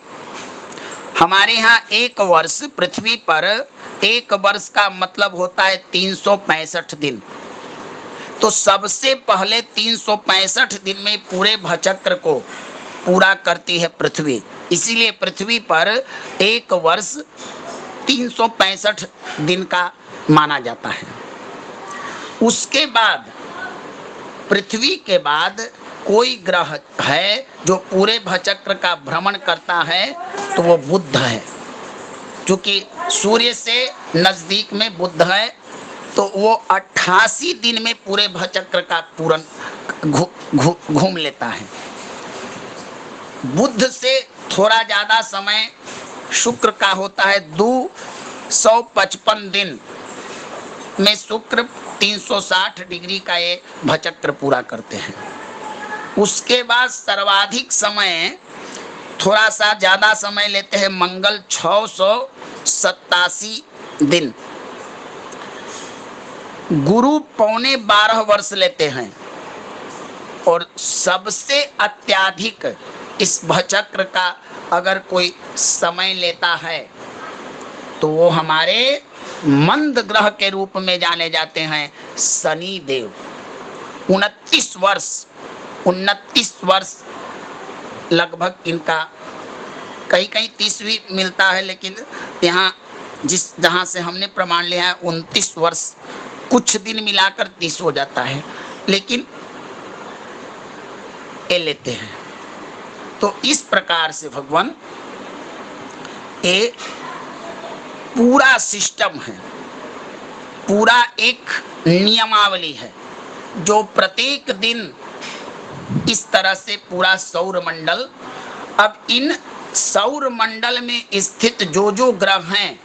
A: हमारे यहाँ 1 वर्ष पृथ्वी पर 1 वर्ष का मतलब होता है 365 दिन। तो सबसे पहले 365 दिन में पूरे भचक्र को पूरा करती है पृथ्वी, इसीलिए पृथ्वी पर 1 वर्ष 365 दिन का माना जाता है। उसके बाद पृथ्वी के बाद कोई ग्रह है जो पूरे भचक्र का भ्रमण करता है तो वो बुध है। क्योंकि सूर्य से नजदीक में बुध है तो वो 88 दिन में पूरे भचक्र का पूर्ण घूम लेता है। बुध से थोड़ा ज्यादा समय शुक्र का होता है, 255 दिन में शुक्र 360 डिग्री का ये भचक्र पूरा करते हैं। उसके बाद सर्वाधिक समय, थोड़ा सा ज्यादा समय लेते हैं मंगल, 687 दिन। गुरु 12.25 वर्ष लेते हैं। और सबसे अत्यधिक इस भचक्र का अगर कोई समय लेता है तो वो हमारे मंद ग्रह के रूप में जाने जाते हैं शनि देव। 29 वर्ष लगभग इनका, कहीं 30 भी मिलता है, लेकिन यहाँ जहाँ से हमने प्रमाण लिया है 29 वर्ष, कुछ दिन मिलाकर 30 हो जाता है, लेकिन ये लेते हैं। तो इस प्रकार से भगवान ये पूरा सिस्टम है, पूरा एक नियमावली है जो प्रत्येक दिन इस तरह से पूरा सौर मंडल, अब इन सौर मंडल में स्थित जो जो ग्रह हैं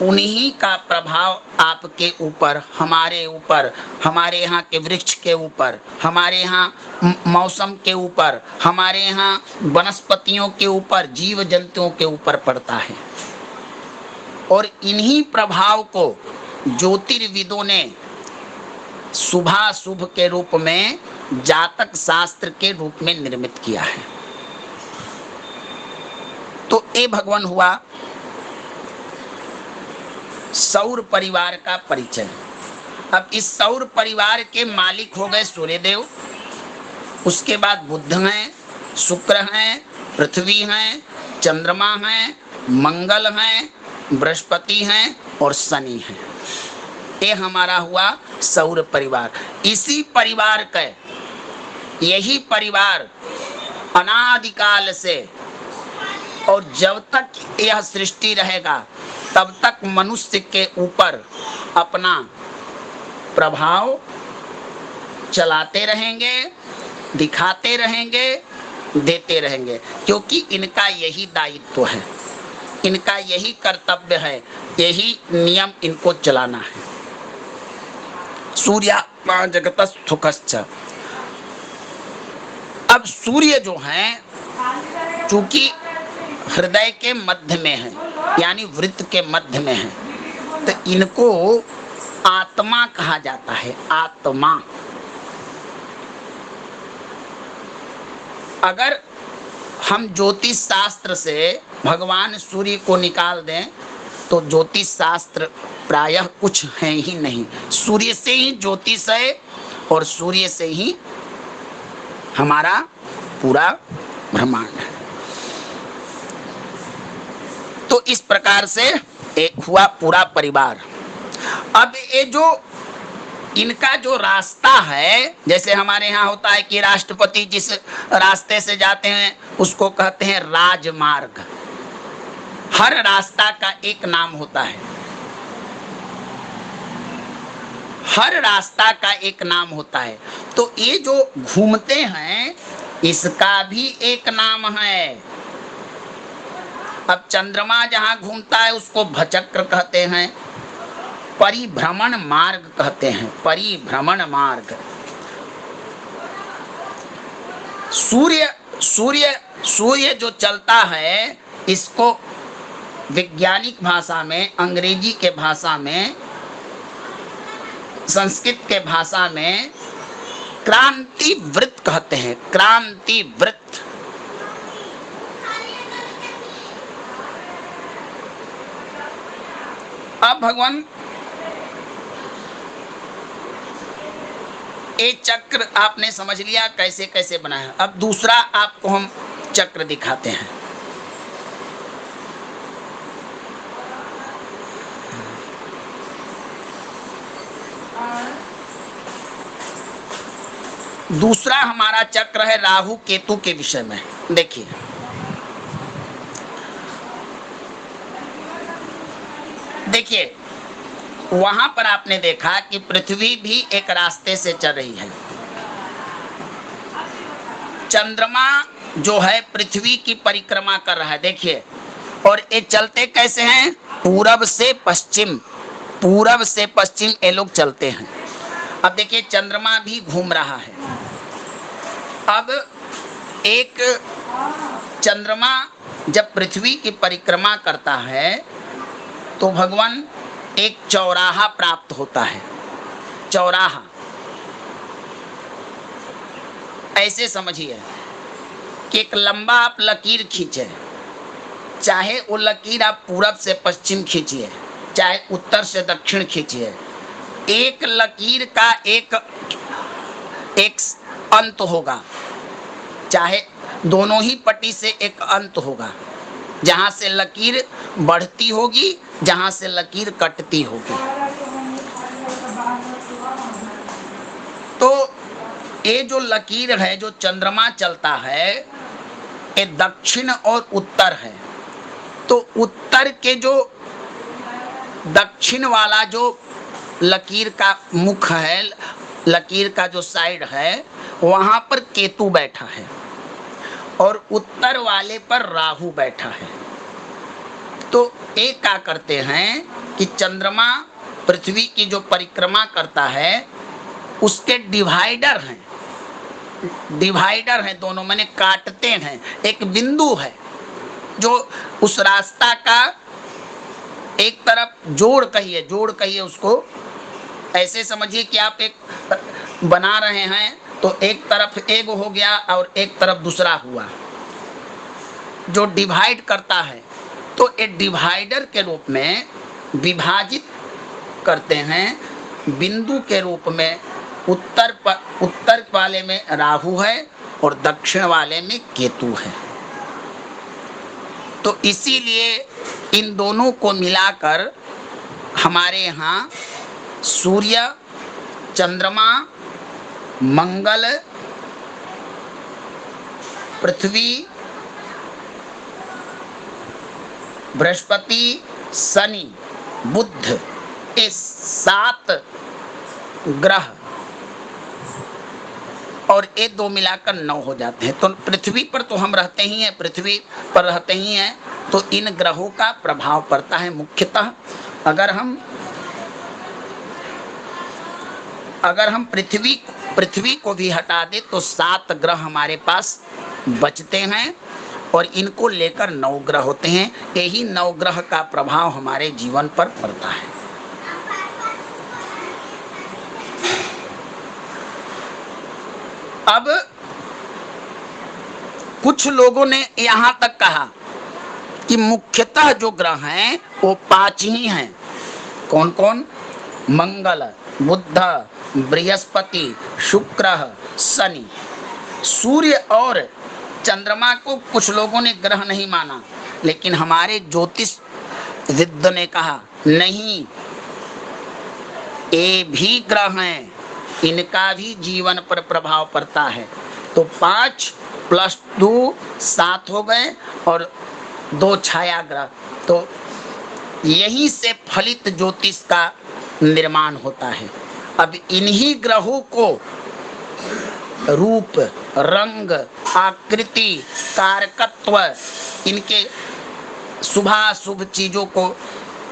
A: उन्हीं का प्रभाव आपके ऊपर, हमारे ऊपर, हमारे यहाँ के वृक्ष के ऊपर, हमारे यहाँ मौसम के ऊपर, हमारे यहाँ वनस्पतियों के ऊपर, जीव जंतुओं के ऊपर पड़ता है। और इन्हीं प्रभाव को ज्योतिर्विदों ने शुभाशुभ के रूप में जातक शास्त्र के रूप में निर्मित किया है। तो ये भगवान हुआ सौर परिवार का परिचय। अब इस सौर परिवार के मालिक हो गए सूर्यदेव, उसके बाद बुध हैं, शुक्र हैं, पृथ्वी हैं, चंद्रमा हैं, मंगल हैं, बृहस्पति हैं और शनि हैं। ये हमारा हुआ सौर परिवार। इसी परिवार का, यही परिवार अनादिकाल से, और जब तक यह सृष्टि रहेगा तब तक मनुष्य के ऊपर अपना प्रभाव चलाते रहेंगे, दिखाते रहेंगे, देते रहेंगे, क्योंकि इनका यही दायित्व है, इनका यही कर्तव्य है, यही नियम इनको चलाना है। सूर्यात्मा जगतस् सुखश्च। अब सूर्य जो है चूंकि हृदय के मध्य में है, यानी वृत्त के मध्य में है, तो इनको आत्मा कहा जाता है। आत्मा। अगर हम ज्योतिष शास्त्र से भगवान सूर्य को निकाल दें तो ज्योतिष शास्त्र प्रायः कुछ है ही नहीं। सूर्य से ही ज्योतिष है और सूर्य से ही हमारा पूरा ब्रह्मांड है। तो इस प्रकार से एक हुआ पूरा परिवार। अब ये जो इनका जो रास्ता है, जैसे हमारे यहाँ होता है कि राष्ट्रपति जिस रास्ते से जाते हैं उसको कहते हैं राजमार्ग। हर रास्ता का एक नाम होता है, हर रास्ता का एक नाम होता है। तो ये जो घूमते हैं इसका भी एक नाम है। अब चंद्रमा जहां घूमता है उसको भचक्र कहते हैं, परिभ्रमण मार्ग कहते हैं, परिभ्रमण मार्ग। सूर्य जो चलता है इसको वैज्ञानिक भाषा में, अंग्रेजी के भाषा में, संस्कृत के भाषा में क्रांति वृत्त कहते हैं। क्रांति वृत्त। अब भगवान एक चक्र आपने समझ लिया कैसे कैसे बनाया। अब दूसरा आपको हम चक्र दिखाते हैं। दूसरा हमारा चक्र है राहु केतु के विषय में। देखिए, देखिए वहां पर आपने देखा कि पृथ्वी भी एक रास्ते से चल रही है। चंद्रमा जो है पृथ्वी की परिक्रमा कर रहा है, देखिए। और ये चलते कैसे हैं? पूरब से पश्चिम, पूरब से पश्चिम ये लोग चलते हैं। अब देखिए चंद्रमा भी घूम रहा है। अब एक चंद्रमा जब पृथ्वी की परिक्रमा करता है तो भगवान एक चौराहा प्राप्त होता है। चौराहा ऐसे समझिए कि एक लंबा आप लकीर खींचे, चाहे वो लकीर आप पूरब से पश्चिम खींचिए, चाहे उत्तर से दक्षिण खींचिए, एक लकीर का एक अंत होगा, चाहे दोनों ही पट्टी से एक अंत होगा, जहां से लकीर बढ़ती होगी, जहां से लकीर कटती होगी। तो ये जो लकीर है, जो चंद्रमा चलता है, ये दक्षिण और उत्तर है। तो उत्तर के जो दक्षिण वाला जो लकीर का मुख है, लकीर का जो साइड है वहां पर केतु बैठा है और उत्तर वाले पर राहु बैठा है। तो एक क्या करते हैं कि चंद्रमा पृथ्वी की जो परिक्रमा करता है उसके डिवाइडर हैं दोनों, माने काटते हैं। एक बिंदु है जो उस रास्ता का एक तरफ जोड़ कहिए उसको, ऐसे समझिए कि आप एक बना रहे हैं तो एक तरफ एक हो गया और एक तरफ दूसरा हुआ, जो डिवाइड करता है। तो एक डिवाइडर के रूप में विभाजित करते हैं। बिंदु के रूप में उत्तर वाले में राहु है और दक्षिण वाले में केतु है। तो इसीलिए इन दोनों को मिलाकर हमारे यहाँ सूर्य, चंद्रमा, मंगल, पृथ्वी, बृहस्पति, शनि, बुध, ये 7 ग्रह और ये 2 मिलाकर 9 हो जाते हैं। तो पृथ्वी पर तो हम रहते ही हैं, तो इन ग्रहों का प्रभाव पड़ता है मुख्यतः। अगर हम पृथ्वी को भी हटा दे तो 7 ग्रह हमारे पास बचते हैं और इनको लेकर 9 ग्रह होते हैं। यही 9 ग्रह का प्रभाव हमारे जीवन पर पड़ता है। अब कुछ लोगों ने यहां तक कहा कि मुख्यतः जो ग्रह हैं वो 5 ही हैं। कौन कौन? मंगल, बुध, बृहस्पति, शुक्र, शनि। सूर्य और चंद्रमा को कुछ लोगों ने ग्रह नहीं माना, लेकिन हमारे ज्योतिष विद ने कहा नहीं, ये भी ग्रह हैं, इनका भी जीवन पर प्रभाव पड़ता है। तो 5 + 2 7 हो गए और 2 छाया ग्रह। तो यहीं से फलित ज्योतिष का निर्माण होता है। अब इन्हीं ग्रहों को रूप, रंग, आकृति, कारकत्व, इनके शुभाशुभ चीजों को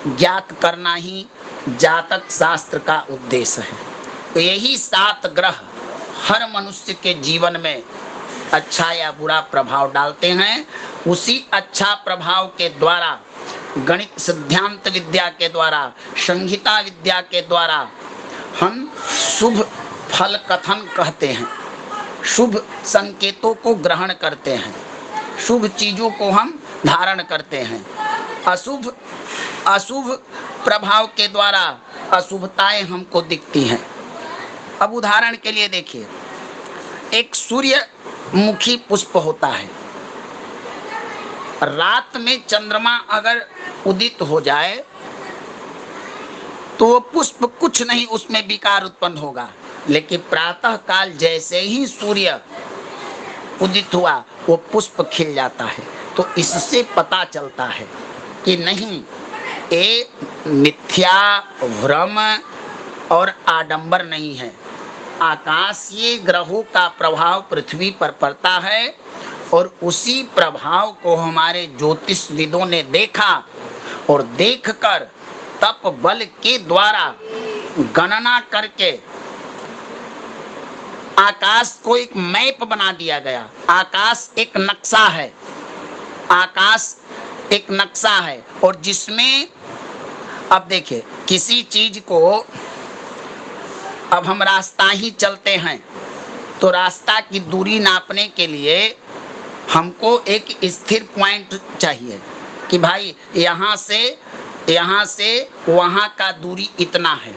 A: ज्ञात करना ही जातक शास्त्र का उद्देश्य है। तो यही 7 ग्रह हर मनुष्य के जीवन में अच्छा या बुरा प्रभाव डालते हैं। उसी अच्छा प्रभाव के द्वारा, गणित सिद्धांत विद्या के द्वारा, संहिता विद्या के द्वारा हम शुभ फल कथन कहते हैं, शुभ संकेतों को ग्रहण करते हैं, शुभ चीजों को हम धारण करते हैं। अशुभ प्रभाव के द्वारा अशुभताएं हमको दिखती हैं। अब उदाहरण के लिए देखिए, एक सूर्यमुखी पुष्प होता है। रात में चंद्रमा अगर उदित हो जाए तो वो पुष्प कुछ नहीं उसमें विकार उत्पन्न होगा, लेकिन प्रातः काल जैसे ही सूर्य उदित हुआ वो पुष्प खिल जाता है। तो इससे पता चलता है कि नहीं, ये मिथ्या, भ्रम और आडंबर नहीं है। आकाशीय ग्रहों का प्रभाव पृथ्वी पर पड़ता है और उसी प्रभाव को हमारे ज्योतिषविदों ने देखा और देखकर तप बल के द्वारा गणना करके आकाश को एक मैप बना दिया गया। आकाश एक नक्शा है, आकाश एक नक्शा है। और जिसमें अब देखिए, किसी चीज को अब हम रास्ता ही चलते हैं तो रास्ता की दूरी नापने के लिए हमको एक स्थिर पॉइंट चाहिए कि भाई यहाँ से वहाँ का दूरी इतना है।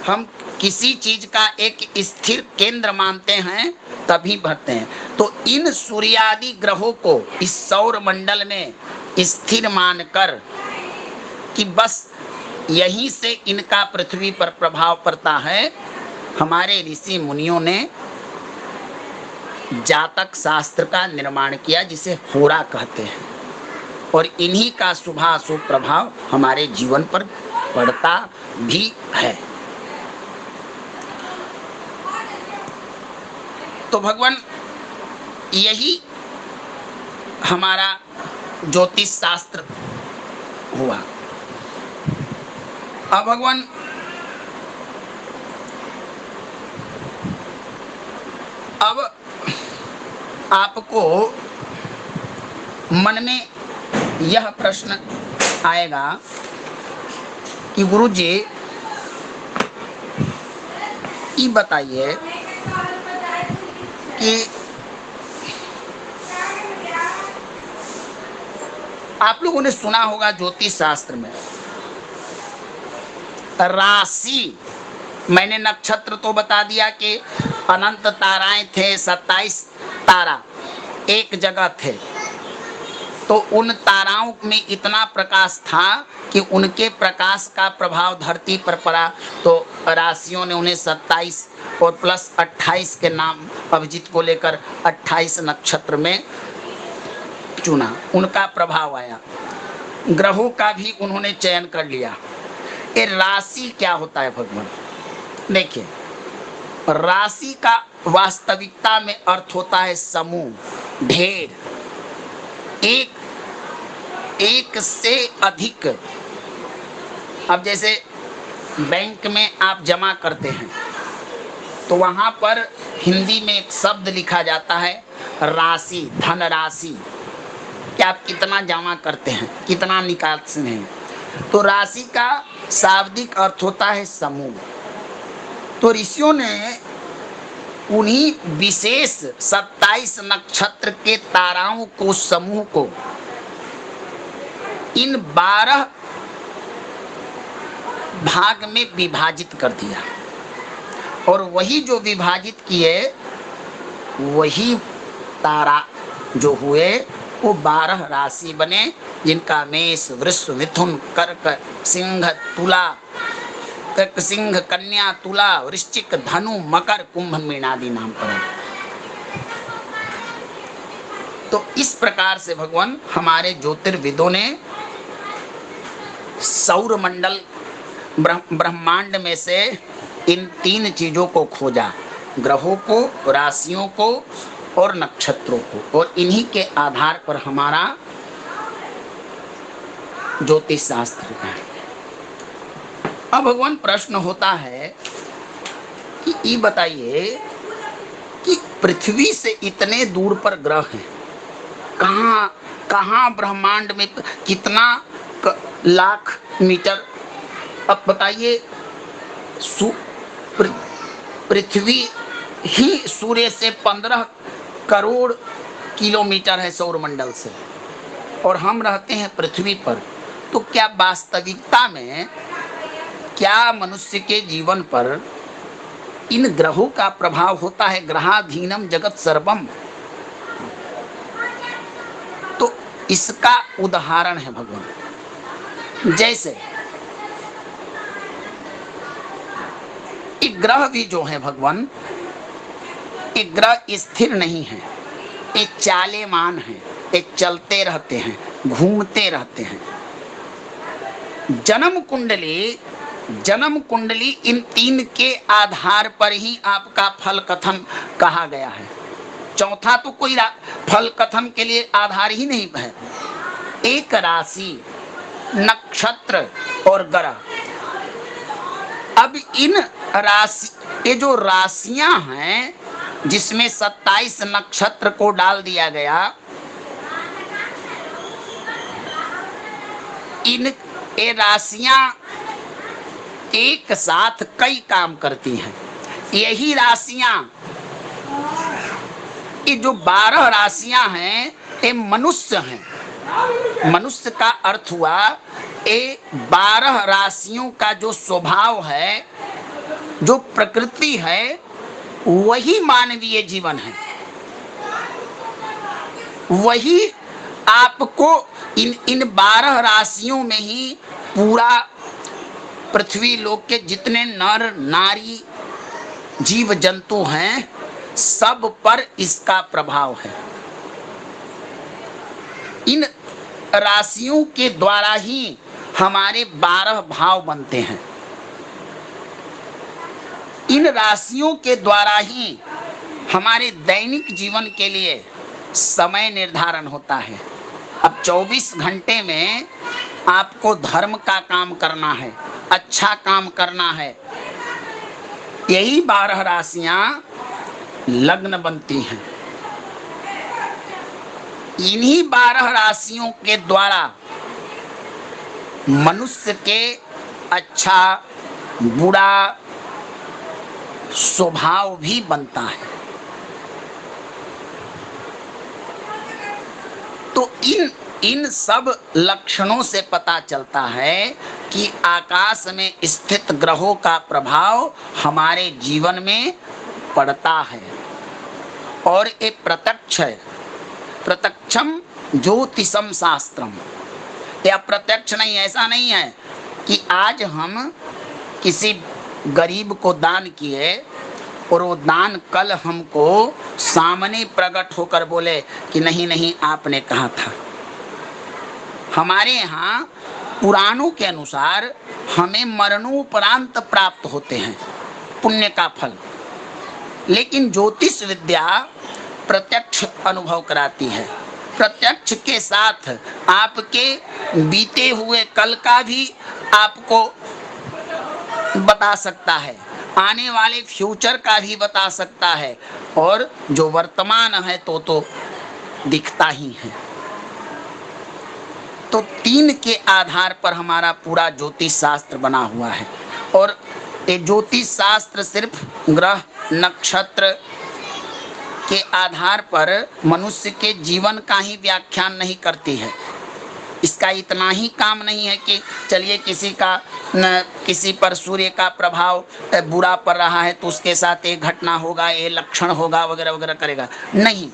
A: हम किसी चीज का एक स्थिर केंद्र मानते हैं तभी बढ़ते हैं। तो इन सूर्यादि ग्रहों को इस सौर मंडल में स्थिर मानकर कि बस यहीं से इनका पृथ्वी पर प्रभाव पड़ता है, हमारे ऋषि मुनियों ने जातक शास्त्र का निर्माण किया, जिसे होरा कहते हैं। और इन्हीं का शुभाशुभ प्रभाव हमारे जीवन पर पड़ता भी है। तो भगवान यही हमारा ज्योतिष शास्त्र हुआ। अब भगवान अब आपको मन में यह प्रश्न आएगा कि गुरुजी ये बताइए कि आप लोगों ने सुना होगा ज्योतिष शास्त्र में राशि, मैंने नक्षत्र तो बता दिया कि अनंत ताराएं थे, 27 तारा एक जगह थे, तो उन ताराओं में इतना प्रकाश था कि उनके प्रकाश का प्रभाव धरती पर पड़ा, तो राशियों ने उन्हें 27 और प्लस 28 के नाम अभिजीत को लेकर 28 नक्षत्र में चुना, उनका प्रभाव आया। ग्रहों का भी उन्होंने चयन कर लिया। ये राशि क्या होता है भगवान? देखिए, राशि का वास्तविकता में अर्थ होता है समूह, ढेर, एक से अधिक। अब जैसे बैंक में आप जमा करते हैं तो वहां पर हिंदी में एक शब्द लिखा जाता है राशि, धनराशि, कि आप कितना जमा करते हैं, कितना निकालते हैं। तो राशि का शाब्दिक अर्थ होता है समूह। तो ऋषियों ने उन्हीं विशेष 27 नक्षत्र के ताराओं को, समूह को, इन 12 भाग में विभाजित कर दिया, और वही जो विभाजित किए वही तारा जो हुए वो 12 राशि बने, जिनका मेष, वृष, मिथुन, कर्क, सिंह, तुला, सिंह, कन्या, तुला, वृश्चिक, धनु, मकर, कुंभ, मीन आदि नाम पड़े। तो इस प्रकार से भगवान हमारे ज्योतिर्विदों ने सौर मंडल, ब्रह्मांड में से इन 3 चीजों को खोजा, ग्रहों को, राशियों को और नक्षत्रों को, और इन्हीं के आधार पर हमारा ज्योतिष शास्त्र है। अब भगवान प्रश्न होता है कि ये बताइए कि पृथ्वी से इतने दूर पर ग्रह हैं, कहाँ ब्रह्मांड में कितना लाख मीटर। अब बताइए, पृथ्वी ही सूर्य से 15 करोड़ किलोमीटर है सौरमंडल से, और हम रहते हैं पृथ्वी पर। तो क्या वास्तविकता में क्या मनुष्य के जीवन पर इन ग्रहों का प्रभाव होता है? ग्रहाधीनम जगत सर्वम। तो इसका उदाहरण है भगवान। जैसे एक ग्रह भी जो है भगवान, एक ग्रह स्थिर नहीं है, एक चालेमान है, एक चलते रहते हैं, घूमते रहते हैं। जन्म कुंडली इन 3 के आधार पर ही आपका फल कथन कहा गया है। चौथा तो कोई फल कथन के लिए आधार ही नहीं है। एक राशि, नक्षत्र और ग्रह। अब इन राशि, ये जो राशियां हैं जिसमें 27 नक्षत्र को डाल दिया गया, इन ये राशियां एक साथ कई काम करती हैं। यही राशियां, ये जो 12 राशियां हैं, ये मनुष्य हैं। मनुष्य का अर्थ हुआ ये 12 राशियों का जो स्वभाव है, जो प्रकृति है, वही मानवीय जीवन है। वही आपको इन 12 राशियों में ही पूरा पृथ्वी लोक के जितने नर नारी जीव जंतु हैं, सब पर इसका प्रभाव है। इन राशियों के द्वारा ही हमारे 12 भाव बनते हैं। इन राशियों के द्वारा ही हमारे दैनिक जीवन के लिए समय निर्धारण होता है। अब 24 घंटे में आपको धर्म का काम करना है, अच्छा काम करना है। यही 12 राशियां लग्न बनती हैं। इन्हीं 12 राशियों के द्वारा मनुष्य के अच्छा बुरा स्वभाव भी बनता है। तो इन सब लक्षणों से पता चलता है कि आकाश में स्थित ग्रहों का प्रभाव हमारे जीवन में पड़ता है। और ये प्रत्यक्ष है। प्रत्यक्षम ज्योतिषम शास्त्रम। या प्रत्यक्ष नहीं, ऐसा नहीं है कि आज हम किसी गरीब को दान किए और वो दान कल हमको सामने प्रकट होकर बोले कि नहीं नहीं आपने कहा था। हमारे यहाँ पुराणों के अनुसार हमें मरणोपरांत प्राप्त होते हैं पुण्य का फल, लेकिन ज्योतिष विद्या प्रत्यक्ष अनुभव कराती है। प्रत्यक्ष के साथ आपके बीते हुए कल का भी आपको बता सकता है, आने वाले फ्यूचर का भी बता सकता है, और जो वर्तमान है तो दिखता ही है। तो 3 के आधार पर हमारा पूरा ज्योतिष शास्त्र बना हुआ है। और ये ज्योतिष शास्त्र सिर्फ ग्रह नक्षत्र के आधार पर मनुष्य के जीवन का ही व्याख्यान नहीं करती है। इसका इतना ही काम नहीं है कि चलिए किसी पर सूर्य का प्रभाव बुरा पड़ रहा है तो उसके साथ एक घटना होगा, ये लक्षण होगा, वगैरह वगैरह करेगा। नहीं,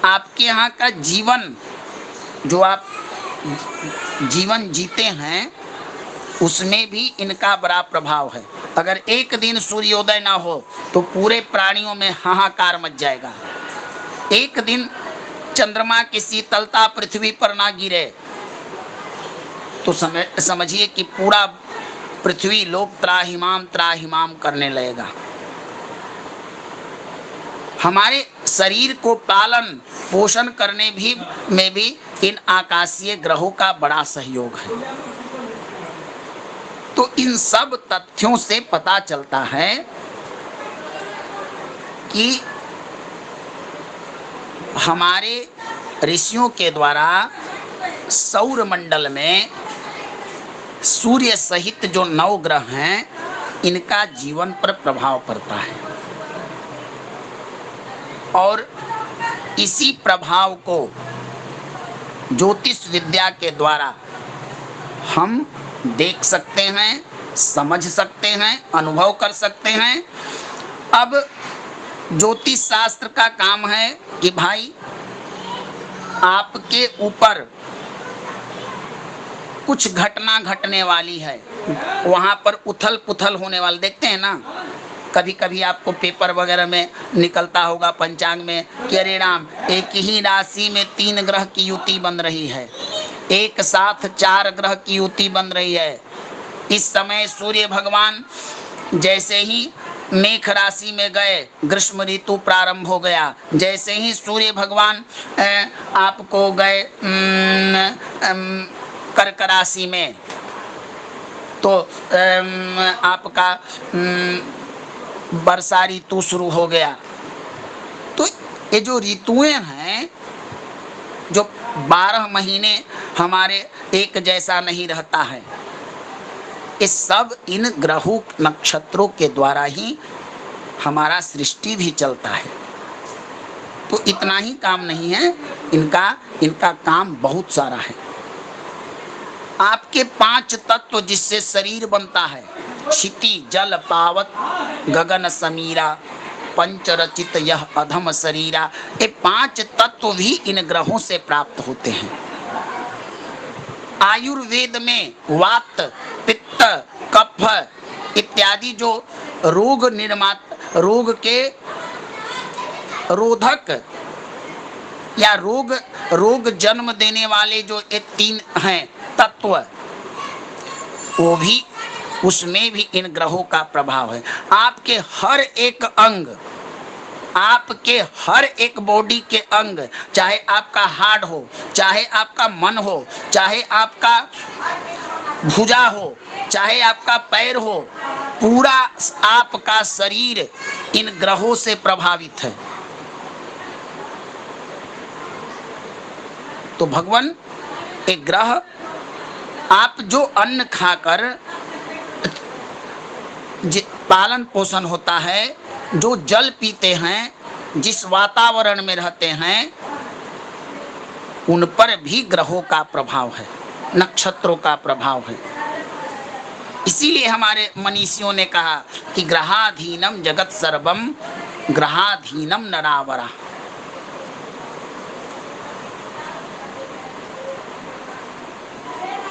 A: आपके यहाँ का जीवन जो आप जीवन जीते हैं उसमें भी इनका बड़ा प्रभाव है। अगर एक दिन सूर्योदय ना हो तो पूरे प्राणियों में हाहाकार मच जाएगा। एक दिन चंद्रमा की शीतलता पृथ्वी पर ना गिरे तो समझिए कि पूरा पृथ्वी लोक त्राहिमाम करने लगेगा। हमारे शरीर को पालन पोषण करने में भी इन आकाशीय ग्रहों का बड़ा सहयोग है। तो इन सब तथ्यों से पता चलता है कि हमारे ऋषियों के द्वारा सौर मंडल में सूर्य सहित जो 9 ग्रह हैं इनका जीवन पर प्रभाव पड़ता है, और इसी प्रभाव को ज्योतिष विद्या के द्वारा हम देख सकते हैं, समझ सकते हैं, अनुभव कर सकते हैं। अब ज्योतिष शास्त्र का काम है कि भाई आपके ऊपर कुछ घटना घटने वाली है, वहां पर उथल पुथल होने वाले देखते हैं ना। कभी कभी आपको पेपर वगैरह में निकलता होगा, पंचांग में, कि अरे राम एक ही राशि में 3 ग्रह की युति बन रही है, एक साथ 4 ग्रह की युति बन रही है। इस समय सूर्य भगवान जैसे ही मेष राशि में गए, ग्रीष्म ऋतु प्रारंभ हो गया। जैसे ही सूर्य भगवान आपको गए कर्क राशि में, तो आपका वर्षा ऋतु शुरू हो गया। तो ये जो ऋतुएं हैं, जो 12 महीने हमारे एक जैसा नहीं रहता है, इस सब इन ग्रहों नक्षत्रों के द्वारा ही हमारा सृष्टि भी चलता है। तो इतना ही काम नहीं है, इनका काम बहुत सारा है। आपके 5 तत्व जिससे शरीर बनता है, क्षिति जल पावत गगन समीरा पंच रचित यह अधम शरीरा, ये 5 तत्व भी इन ग्रहों से प्राप्त होते हैं। आयुर्वेद में वात पित्त कफ इत्यादि जो रोग के रोधक या रोग जन्म देने वाले जो ये 3 हैं तत्व, वो भी उसमें भी इन ग्रहों का प्रभाव है। आपके हर एक अंग आपके हर एक बॉडी के अंग, चाहे आपका हार्ट हो, चाहे आपका मन हो, चाहे आपका भुजा हो, चाहे आपका पैर हो, पूरा आपका शरीर इन ग्रहों से प्रभावित है। तो भगवान, एक ग्रह, आप जो अन्न खाकर पालन पोषण होता है, जो जल पीते हैं, जिस वातावरण में रहते हैं, उन पर भी ग्रहों का प्रभाव है, नक्षत्रों का प्रभाव है। इसीलिए हमारे मनीषियों ने कहा कि ग्रहाधीनम जगत सर्वम ग्रहाधीनम नरावरा।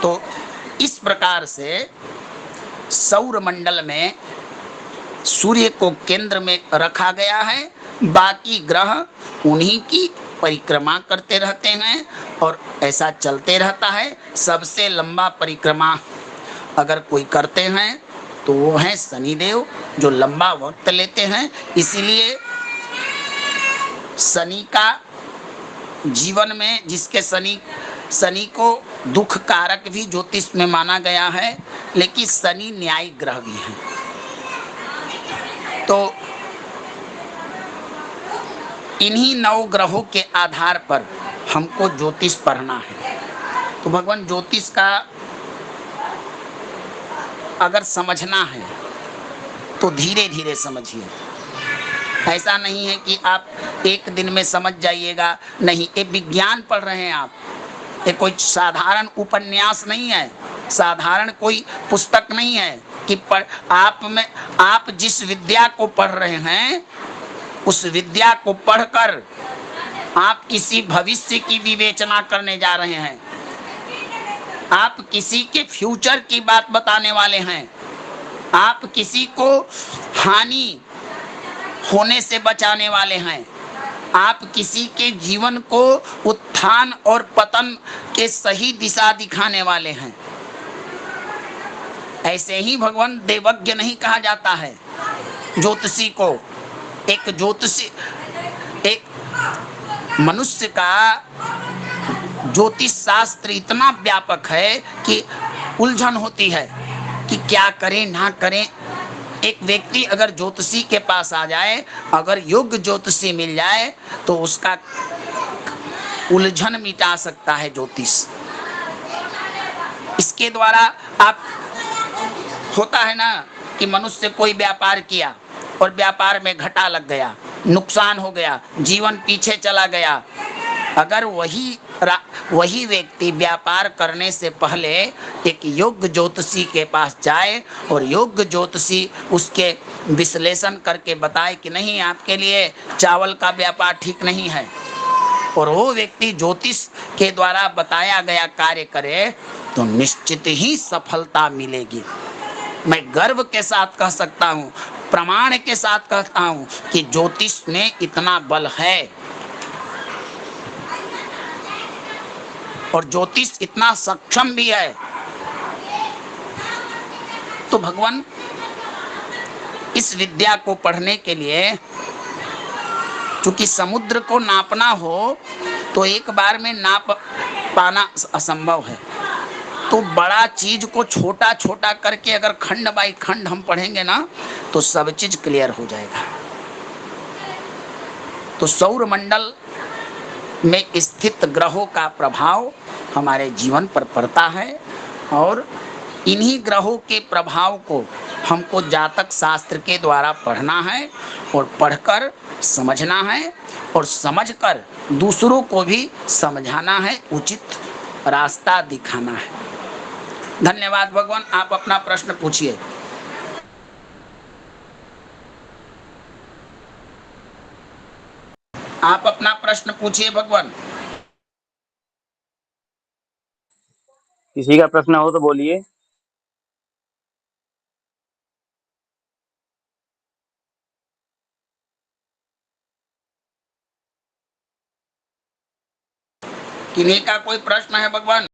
A: तो इस प्रकार से सौर मंडल में सूर्य को केंद्र में रखा गया है, बाकी ग्रह उन्हीं की परिक्रमा करते रहते हैं और ऐसा चलते रहता है। सबसे लंबा परिक्रमा अगर कोई करते हैं तो वो है शनिदेव, जो लंबा वक्त लेते हैं। इसीलिए शनि का जीवन में, जिसके शनि को दुख कारक भी ज्योतिष में माना गया है, लेकिन शनि न्यायिक ग्रह भी है। तो इन्हीं 9 ग्रहों के आधार पर हमको ज्योतिष पढ़ना है। तो भगवान, ज्योतिष का अगर समझना है तो धीरे धीरे समझिए। ऐसा नहीं है कि आप एक दिन में समझ जाइएगा, नहीं। ये विज्ञान पढ़ रहे हैं आप, ये कोई साधारण उपन्यास नहीं है, साधारण कोई पुस्तक नहीं है कि आप जिस विद्या को पढ़ रहे हैं, उस विद्या को पढ़कर आप किसी भविष्य की विवेचना करने जा रहे हैं। आप किसी के फ्यूचर की बात बताने वाले हैं। आप किसी को हानि होने से बचाने वाले हैं। आप किसी के जीवन को उत्थान और पतन के सही दिशा दिखाने वाले हैं। ऐसे ही भगवान, देवज्ञ नहीं कहा जाता है ज्योतिषी को। एक ज्योतिषी, एक मनुष्य का ज्योतिष शास्त्र इतना व्यापक है कि उलझन होती है कि क्या करें ना करें। एक व्यक्ति अगर ज्योतिषी के पास आ जाए, अगर योग्य ज्योतिषी मिल जाए, तो उसका उलझन मिटा सकता है ज्योतिष। इसके द्वारा आप, होता है ना कि मनुष्य कोई व्यापार किया और व्यापार में घाटा लग गया, नुकसान हो गया, जीवन पीछे चला गया। अगर वही व्यक्ति व्यापार करने से पहले एक योग्य ज्योतिषी के पास जाए और योग्य ज्योतिषी उसके विश्लेषण करके बताए कि नहीं, आपके लिए चावल का व्यापार ठीक नहीं है, और वो व्यक्ति ज्योतिष के द्वारा बताया गया कार्य करे, तो निश्चित ही सफलता मिलेगी। मैं गर्व के साथ कह सकता हूँ, प्रमाण के साथ कहता हूँ कि ज्योतिष में इतना बल है और ज्योतिष इतना सक्षम भी है। तो भगवान, इस विद्या को पढ़ने के लिए, चूंकि समुद्र को नापना हो तो एक बार में नाप पाना असंभव है, तो बड़ा चीज को छोटा छोटा करके अगर खंड बाई खंड हम पढ़ेंगे ना, तो सब चीज क्लियर हो जाएगा। तो सौर मंडल में स्थित ग्रहों का प्रभाव हमारे जीवन पर पड़ता है, और इन्हीं ग्रहों के प्रभाव को हमको जातक शास्त्र के द्वारा पढ़ना है और पढ़कर समझना है, और समझकर दूसरों को भी समझाना है, उचित रास्ता दिखाना है। धन्यवाद भगवान। आप अपना प्रश्न पूछिए। आप अपना प्रश्न पूछिए भगवान।
B: किसी का प्रश्न हो तो बोलिए।
A: किन्हीं का कोई प्रश्न है भगवान?